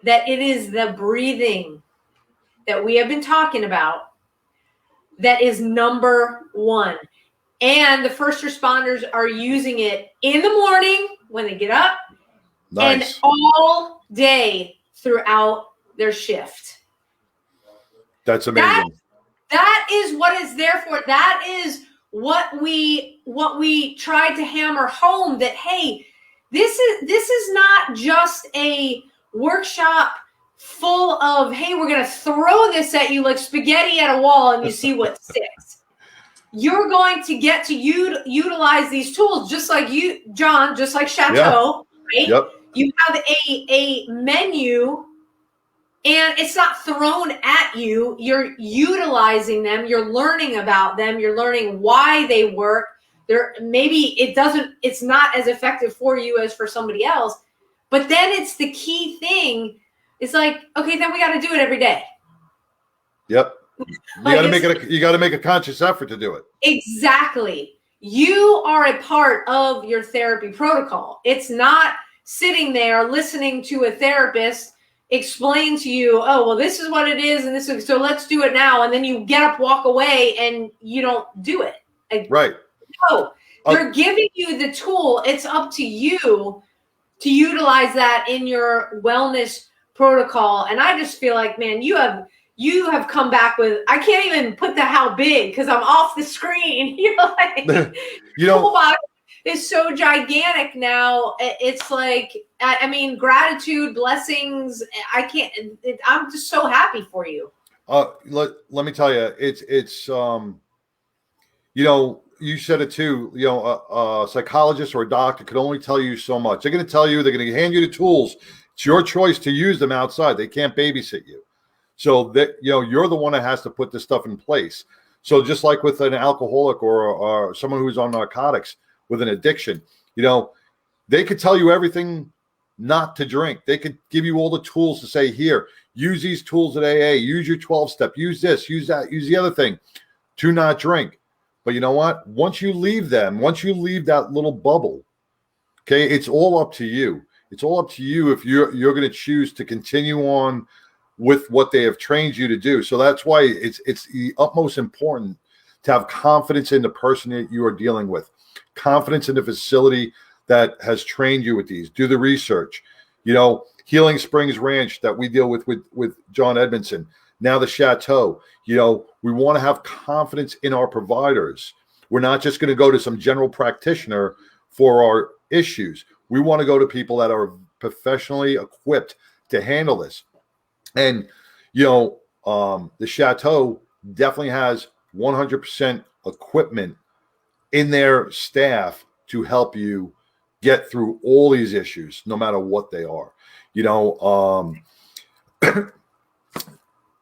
Speaker 3: that it is the breathing that we have been talking about that is number one. And the first responders are using it in the morning when they get up.
Speaker 2: Nice.
Speaker 3: And all day throughout their shift.
Speaker 2: That's amazing.
Speaker 3: That is what it's there for. That is what we tried to hammer home, that hey, this is not just a workshop full of, hey, we're gonna throw this at you like spaghetti at a wall and you see what sticks. You're going to get to utilize these tools just like you, John, just like Chateau, right?
Speaker 2: Yep.
Speaker 3: You have a menu and it's not thrown at you. You're utilizing them. You're learning about them. You're learning why they work. Maybe it's not as effective for you as for somebody else. But then it's the key thing. It's like, okay, then we got to do it every day.
Speaker 2: Yep. You got to make a conscious effort to do it.
Speaker 3: Exactly. You are a part of your therapy protocol. It's not sitting there listening to a therapist explain to you, oh, well, this is what it is, and this is, so let's do it now. And then you get up, walk away, and you don't do it.
Speaker 2: Right.
Speaker 3: No, they're giving you the tool. It's up to you to utilize that in your wellness protocol. And I just feel like, man, you have come back with, I can't even put the how big because I'm off the screen. You're like, is so gigantic now. It's like, I mean, gratitude, blessings. I'm just so happy for you.
Speaker 2: Let me tell you, it's you said it too, a psychologist or a doctor could only tell you so much. They're going to tell you, they're going to hand you the tools. It's your choice to use them outside. They can't babysit you. So that, you're the one that has to put this stuff in place. So just like with an alcoholic or someone who's on narcotics with an addiction, they could tell you everything not to drink. They could give you all the tools to say, here, use these tools at AA, use your 12-step, use this, use that, use the other thing to not drink. But you know what? Once you leave that little bubble, okay, it's all up to you. It's all up to you if you're going to choose to continue on with what they have trained you to do. So that's why it's the utmost important to have confidence in the person that you are dealing with, confidence in the facility that has trained you with these. Do the research. Healing Springs Ranch that we deal with John Edmondson, now the Chateau. We want to have confidence in our providers. We're not just going to go to some general practitioner for our issues. We want to go to people that are professionally equipped to handle this. And, the Chateau definitely has 100% equipment in their staff to help you get through all these issues, no matter what they are.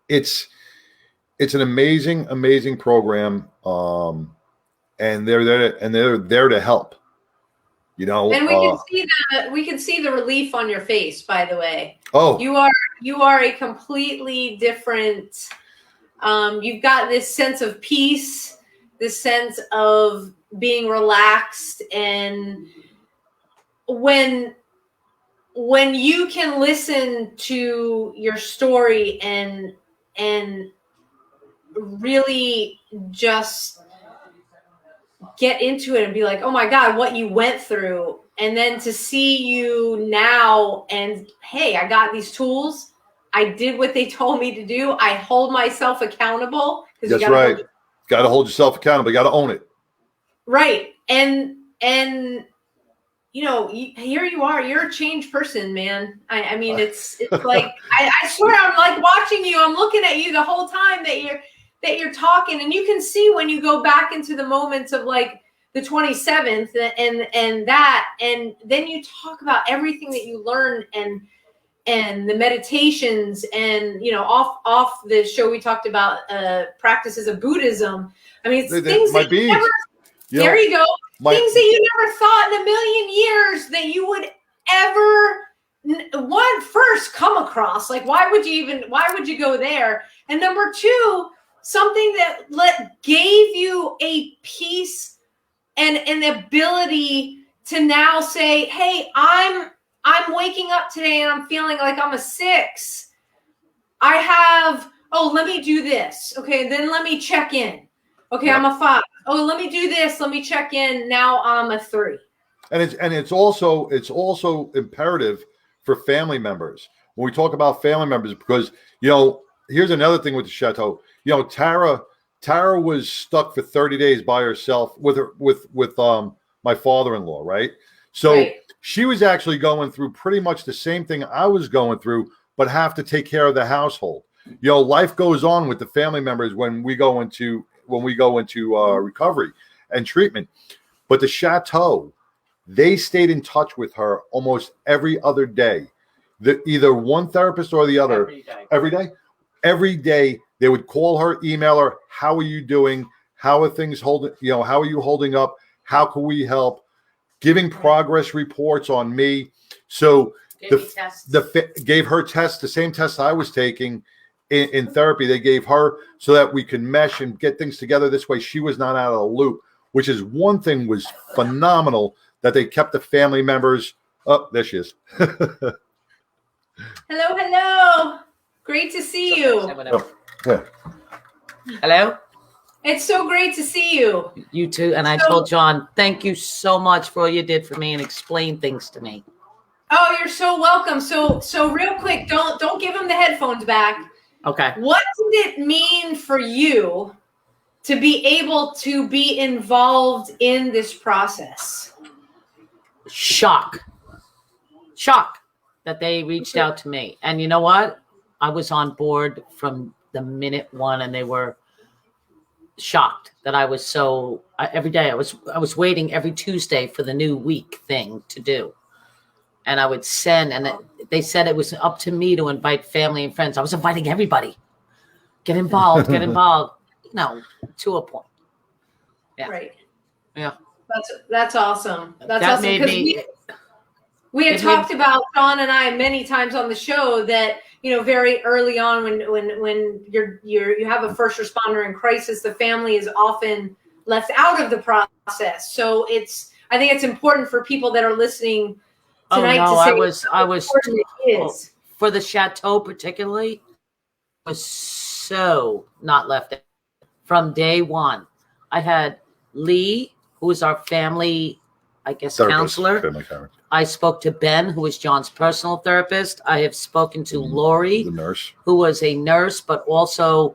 Speaker 2: It's an amazing, amazing program. And they're there to help.
Speaker 3: And we can see the relief on your face, by the way.
Speaker 2: Oh,
Speaker 3: you are a completely different, you've got this sense of peace, this sense of being relaxed. And when you can listen to your story and really just get into it and be like, oh my God, what you went through. And then to see you now and, hey, I got these tools. I did what they told me to do. I hold myself accountable.
Speaker 2: That's right. Got to hold yourself accountable. You got to own it.
Speaker 3: Right. And here you are. You're a changed person, man. I mean, it's like, I swear I'm like watching you. I'm looking at you the whole time that you're talking, and you can see when you go back into the moments of like the 27th and then you talk about everything that you learned and the meditations and, off the show, we talked about practices of Buddhism. I mean, it's things that never, there you go. things that you never thought in a million years that you would ever first come across. Like, why would you go there? And number two, something that gave you a peace and an ability to now say, hey, I'm waking up today and I'm feeling like I'm a 6. Let me do this. Okay, then let me check in. Okay, I'm a 5. Oh, let me do this. Let me check in. Now I'm a 3.
Speaker 2: And it's also imperative for family members when we talk about family members, because here's another thing with the chateau. Tara was stuck for 30 days by herself with my father-in-law, right? So
Speaker 3: right.
Speaker 2: She was actually going through pretty much the same thing I was going through, but have to take care of the household. Life goes on with the family members when we go into recovery and treatment. But the chateau, they stayed in touch with her almost every other day. Either one therapist or the other. Every day they would call her, email her. How are you doing? How are things holding? How are you holding up? How can we help? Giving progress reports on me. So gave her tests, the same tests I was taking in therapy. They gave her so that we could mesh and get things together. This way, she was not out of the loop. Which is one thing was phenomenal, that they kept the family members. Oh, there she is.
Speaker 3: Hello. Great to see you.
Speaker 2: Oh, yeah.
Speaker 4: Hello.
Speaker 3: It's so great to see you.
Speaker 4: You too. And I told John, thank you so much for all you did for me and explain things to me.
Speaker 3: Oh, you're so welcome. So real quick, don't give him the headphones back.
Speaker 4: Okay.
Speaker 3: What did it mean for you to be able to be involved in this process?
Speaker 4: Shock that they reached out to me. And you know what? I was on board from the minute one, and they were shocked that I was every day I was waiting every Tuesday for the new week thing to do. And I would send, and they said it was up to me to invite family and friends. I was inviting everybody. Get involved, to a point. Yeah.
Speaker 3: Right.
Speaker 4: Yeah.
Speaker 3: That's awesome. That's
Speaker 4: that
Speaker 3: awesome.
Speaker 4: made me.
Speaker 3: We had talked about, John and I, many times on the show that, very early on when you have a first responder in crisis, the family is often left out of the process. So I think it's important for people that are listening tonight to say
Speaker 4: I was
Speaker 3: it is.
Speaker 4: For the chateau particularly, was so not left out. From day one. I had Lee, who was our family, counselor. I spoke to Ben, who was John's personal therapist. I have spoken to Lori,
Speaker 2: the nurse,
Speaker 4: who was a nurse, but also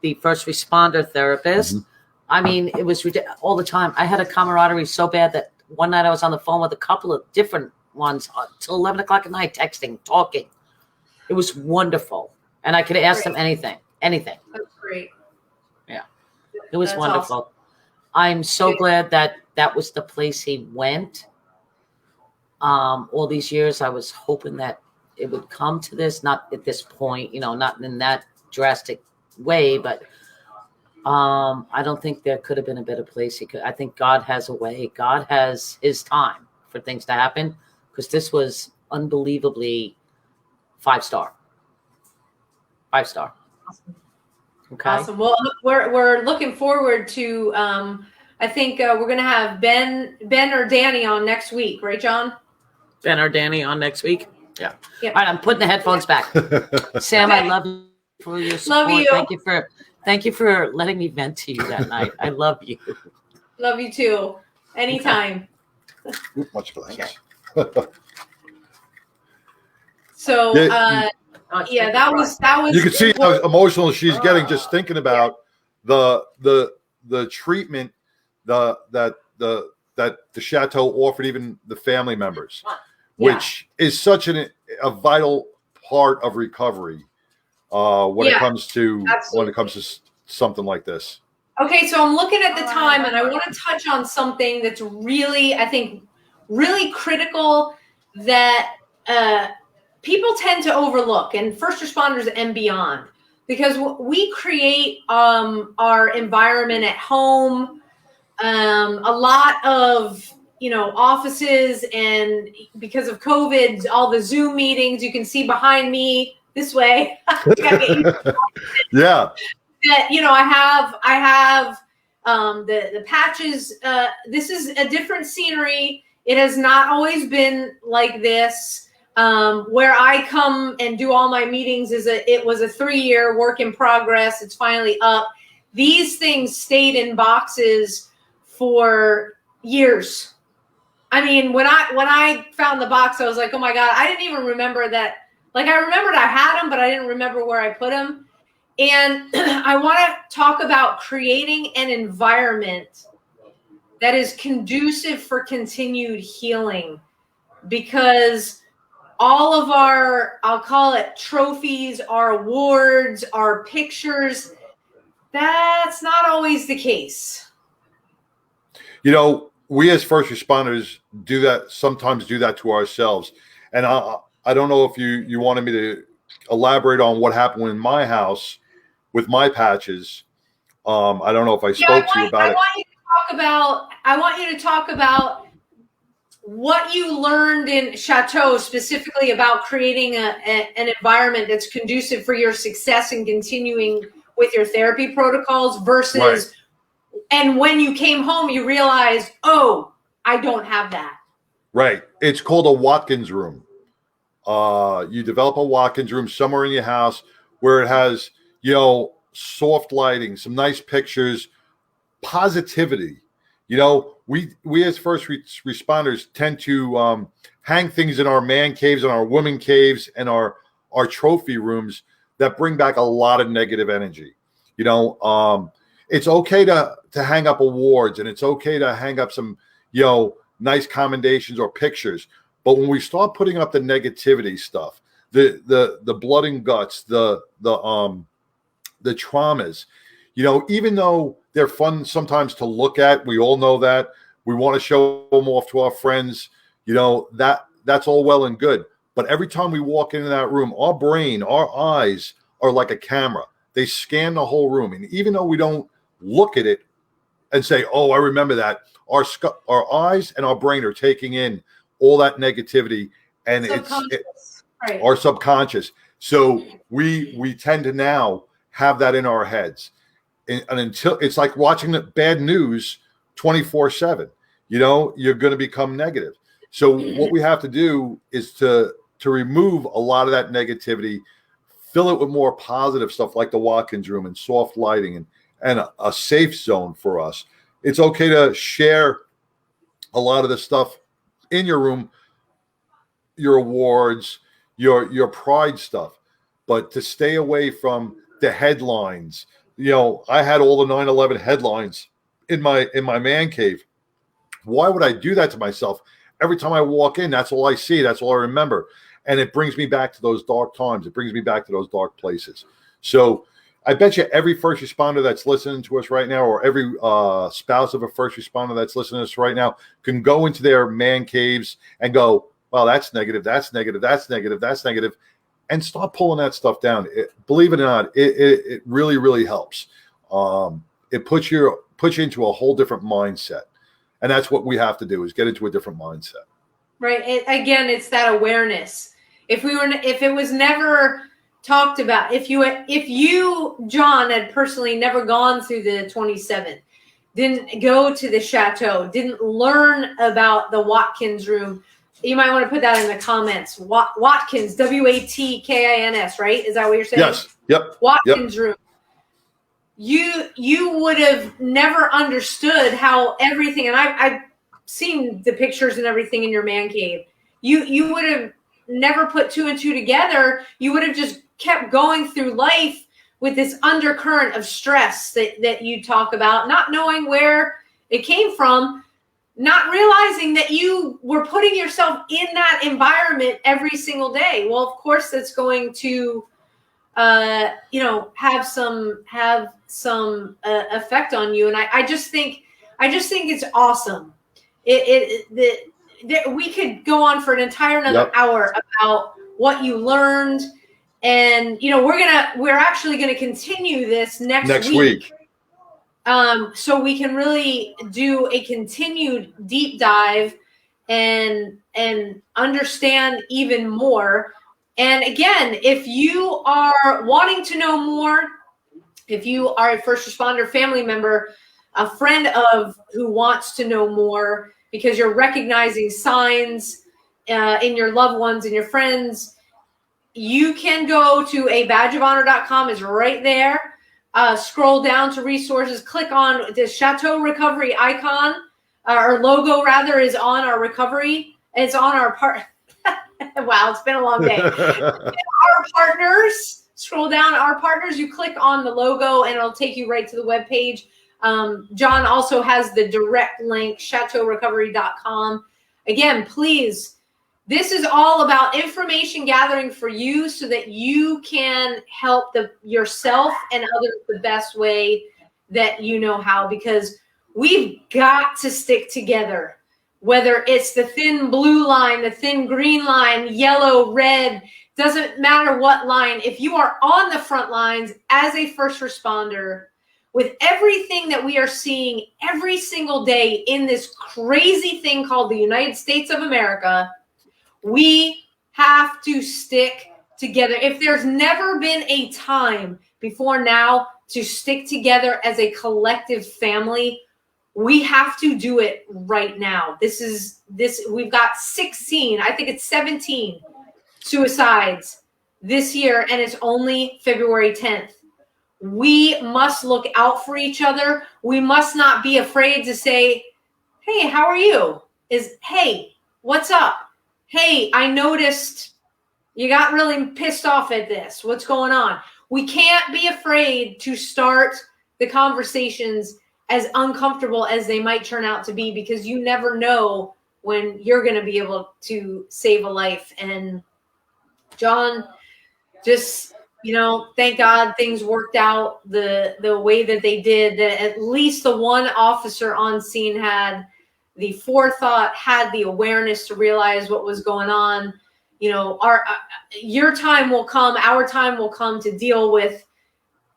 Speaker 4: the first responder therapist. Mm-hmm. I mean, it was all the time. I had a camaraderie so bad that one night I was on the phone with a couple of different ones till 11 o'clock at night, texting, talking. It was wonderful. And I could ask them anything.
Speaker 3: That's great.
Speaker 4: Yeah. It was wonderful.
Speaker 3: Awesome.
Speaker 4: I'm so glad that was the place he went. All these years, I was hoping that it would come to this, not at this point, not in that drastic way, but I don't think there could have been a better place. I think God has a way. God has his time for things to happen, because this was unbelievably 5-star. 5-star.
Speaker 3: Awesome.
Speaker 4: Okay.
Speaker 3: Awesome. Well, we're looking forward to. I think we're going to have Ben or Danny on next week, right, John?
Speaker 4: Ben or Danny on next week. Yeah.
Speaker 3: Yep.
Speaker 4: All right. I'm putting the headphones back. Sam, I love you for your support.
Speaker 3: Love you.
Speaker 4: Thank you for letting me vent to you that night. I love you.
Speaker 3: Love you too. Anytime.
Speaker 2: Much blessings.
Speaker 3: So. That was.
Speaker 2: You can see how emotional she's getting just thinking about the treatment that the chateau offered even the family members, which is such a vital part of recovery when it comes to something like this.
Speaker 3: Okay, so I'm looking at the time, and I want to touch on something that's really, I think, really critical that people tend to overlook, and first responders and beyond, because we create our environment at home. A lot of, offices, and because of COVID, all the Zoom meetings, you can see behind me this way.
Speaker 2: Yeah.
Speaker 3: That, I have the patches. This is a different scenery. It has not always been like this. Where I come and do all my meetings it was a 3-year work in progress. It's finally up. These things stayed in boxes for years. I mean, when I found the box, I was like, oh my God, I didn't even remember that. Like, I remembered I had them, but I didn't remember where I put them. And I want to talk about creating an environment that is conducive for continued healing, because all of our, I'll call it trophies, our awards, our pictures, that's not always the case.
Speaker 2: We as first responders sometimes do that to ourselves. And I don't know if you wanted me to elaborate on what happened in my house with my patches. I don't know if I spoke to you about it.
Speaker 3: I want you to talk about what you learned in Chateau, specifically about creating an environment that's conducive for your success and continuing with your therapy protocols versus, right. And when you came home, you realized, oh, I don't have that.
Speaker 2: Right. It's called a Watkins room. You develop a Watkins room somewhere in your house where it has, soft lighting, some nice pictures, positivity. We as first responders tend to hang things in our man caves and our woman caves and our trophy rooms that bring back a lot of negative energy. It's okay to hang up awards, and it's okay to hang up some, nice commendations or pictures. But when we start putting up the negativity stuff, the blood and guts, the traumas, even though they're fun sometimes to look at, we all know that. We want to show them off to our friends, that's all well and good. But every time we walk into that room, our brain, our eyes are like a camera. They scan the whole room. And even though we don't look at it and say, oh, I remember that, our eyes and our brain are taking in all that negativity, and it's right. Our subconscious. So we tend to now have that in our heads. And until it's like watching the bad news 24/7, you're going to become negative. So what we have to do is to remove a lot of that negativity, fill it with more positive stuff like the Watkins room and soft lighting and a safe zone for us. It's okay to share a lot of the stuff in your room, your awards, your pride stuff, but to stay away from the headlines. I had all the 9/11 headlines in my man cave. Why would I do that to myself? Every time I walk in, that's all I see. That's all I remember. And it brings me back to those dark times. It brings me back to those dark places. So I bet you every first responder that's listening to us right now, or every spouse of a first responder that's listening to us right now, can go into their man caves and go, well, that's negative, that's negative, that's negative, that's negative, and start pulling that stuff down. Believe it or not, it really, really helps. It puts you into a whole different mindset. And that's what we have to do, is get into a different mindset.
Speaker 3: Right. It's that awareness. If it was never talked about, if you, John, had personally never gone through the 27th, didn't go to the Chateau, didn't learn about the Watkins room, you might want to put that in the comments. Watkins, Watkins, right? Is that what you're saying?
Speaker 2: Yes. Yep.
Speaker 3: Watkins room. You would have never understood how everything, and I've seen the pictures and everything in your man cave. You would have never put two and two together. You would have just kept going through life with this undercurrent of stress that you talk about, not knowing where it came from, not realizing that you were putting yourself in that environment every single day. Well, of course, that's going to have some effect on you. And I just think it's awesome. We could go on for an entire another hour about what you learned, and we're actually gonna continue this next week. so we can really do a continued deep dive and understand even more. And again, if you are wanting to know more, if you are a first responder family member, a friend of who wants to know more because you're recognizing signs in your loved ones and your friends, you can go to abadgeofhonor.com. Is right there. Scroll down to resources, click on the Chateau Recovery icon, or logo rather, is on our recovery. It's on our part. Wow, it's been a long day. Our partners, scroll down, our partners, you click on the logo and it'll take you right to the webpage. John also has the direct link, chateaurecovery.com. Again, please, this is all about information gathering for you so that you can help yourself and others the best way that you know how, because we've got to stick together. Whether it's the thin blue line, the thin green line, yellow, red, doesn't matter what line. If you are on the front lines as a first responder, with everything that we are seeing every single day in this crazy thing called the United States of America, we have to stick together. If there's never been a time before now to stick together as a collective family, we have to do it right now. We've got 16, I think it's 17 suicides this year, and it's only February 10th. We must look out for each other. We must not be afraid to say, hey, how are you? Hey, what's up? Hey, I noticed you got really pissed off at this. What's going on? We can't be afraid to start the conversations, as uncomfortable as they might turn out to be, because you never know when you're going to be able to save a life. And John, just, thank God things worked out the way that they did, that at least the one officer on scene had the forethought, had the awareness to realize what was going on. Your time will come, our time will come to deal with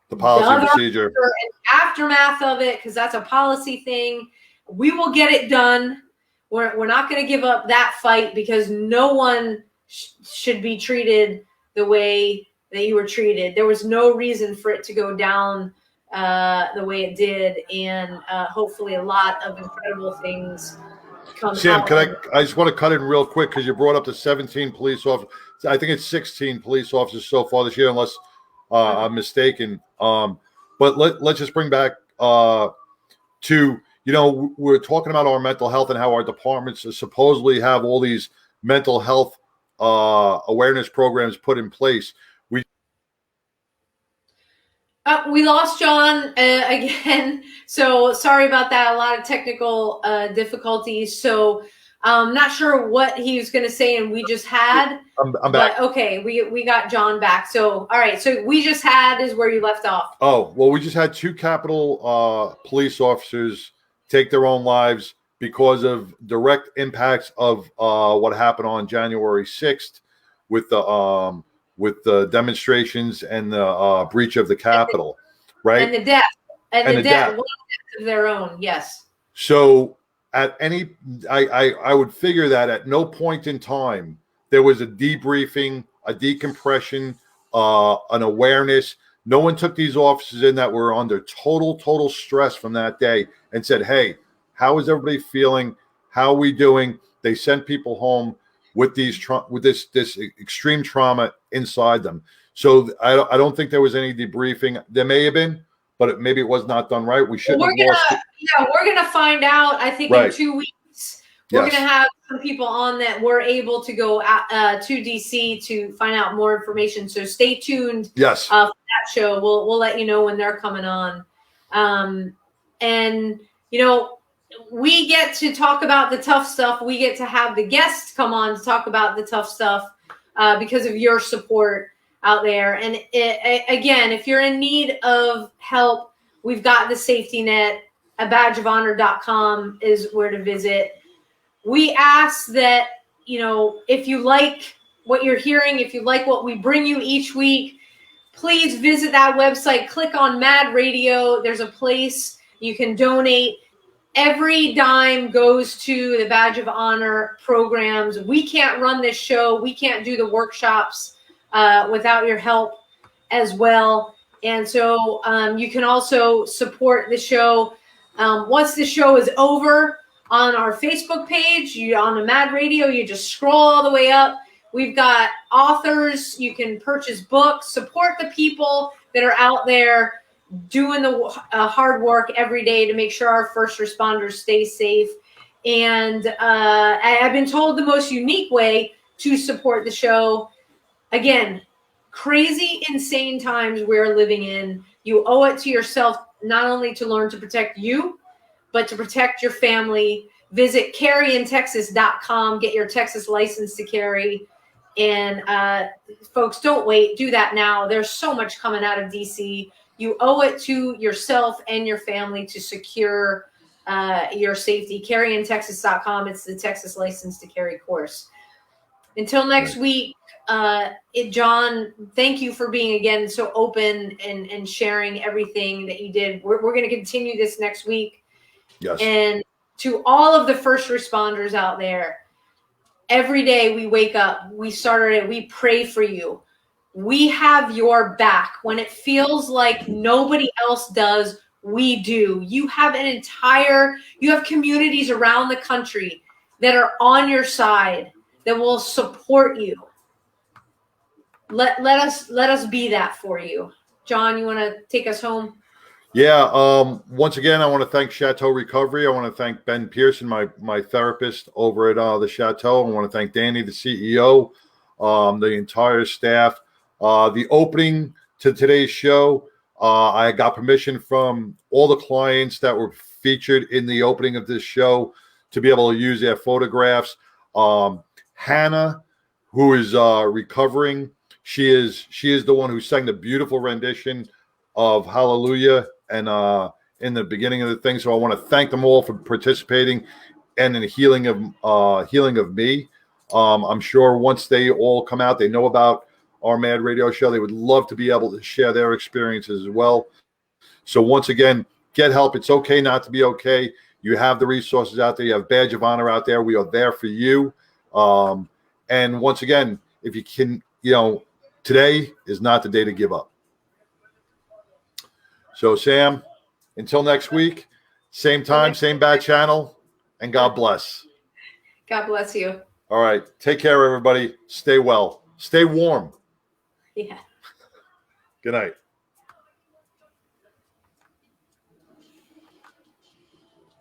Speaker 2: the policy procedure
Speaker 3: and aftermath of it, because that's a policy thing. We will get it done. We're not going to give up that fight, because no one should be treated the way that you were treated. There was no reason for it to go down the way it did, and hopefully a lot of incredible things come
Speaker 2: Sam,
Speaker 3: out.
Speaker 2: I just want to cut in real quick, because you brought up the 17 police officers. I think it's 16 police officers so far this year, unless I'm mistaken. But let's just bring back to, we're talking about our mental health and how our departments supposedly have all these mental health awareness programs put in place.
Speaker 3: We lost John again, so sorry about that. A lot of technical difficulties. So not sure what he was going to say, and we just had.
Speaker 2: I'm back.
Speaker 3: Okay, we got John back. So all right, so we just had is where you left off.
Speaker 2: Oh, well, we just had 2 Capitol police officers take their own lives because of direct impacts of what happened on January 6th with the demonstrations and the breach of the Capitol, right?
Speaker 3: And the death. And the death. One death of their own, yes.
Speaker 2: So I would figure that at no point in time there was a debriefing, a decompression, an awareness. No one took these officers in that were under total stress from that day and said, hey, how is everybody feeling? How are we doing? They sent people home with this extreme trauma inside them. So I don't think there was any debriefing. There may have been, but maybe it was not done right. We shouldn't have
Speaker 3: we're gonna find out. I think in 2 weeks we're gonna have some people on that were able to go to DC to find out more information. So stay tuned.
Speaker 2: Yes.
Speaker 3: For that show, we'll let you know when they're coming on. And we get to talk about the tough stuff. We get to have the guests come on to talk about the tough stuff because of your support out there. And again, if you're in need of help, we've got the safety net. abadgeofhonor.com is where to visit. We ask that, if you like what you're hearing, if you like what we bring you each week, please visit that website, click on Mad Radio. There's a place You can donate. Every dime goes to the Badge of Honor programs. We can't run this show. We can't do the workshops without your help as well. And so you can also support the show. Once the show is over, on our Facebook page, on the Mad Radio, you just scroll all the way up. We've got authors. You can purchase books, support the people that are out there doing the hard work every day to make sure our first responders stay safe. And I've been told the most unique way to support the show. Again, crazy, insane times we're living in. You owe it to yourself not only to learn to protect you, but to protect your family. Visit carryintexas.com. Get your Texas license to carry. And folks, don't wait. Do that now. There's so much coming out of DC. You owe it to yourself and your family to secure your safety. Carryintexas.com. It's the Texas license to carry course. Until next week, John, thank you for being again so open and sharing everything that you did. We're going to continue this next week.
Speaker 2: Yes.
Speaker 3: And to all of the first responders out there, every day we wake up, we pray for you. We have your back. When it feels like nobody else does, we do. You have communities around the country that are on your side, that will support you. Let us be that for you. John, you want to take us home?
Speaker 2: Yeah. Once again, I want to thank Chateau Recovery. I want to thank Ben Pearson, my therapist over at the Chateau. I want to thank Danny, the CEO, the entire staff. The opening to today's show, I got permission from all the clients that were featured in the opening of this show to be able to use their photographs. Hannah, who is recovering, she is the one who sang the beautiful rendition of Hallelujah and in the beginning of the thing. So I want to thank them all for participating and in the healing of me. I'm sure once they all come out, they know about our Mad Radio show. They would love to be able to share their experiences as well. So once again, get help. It's okay not to be okay. You have the resources out there. You have Badge of Honor out there. We are there for you. And once again, if you can, today is not the day to give up. So Sam, until next week, same time, same bad channel, and God bless.
Speaker 3: God bless you.
Speaker 2: All right. Take care, everybody. Stay well. Stay warm.
Speaker 3: Yeah.
Speaker 2: Good night.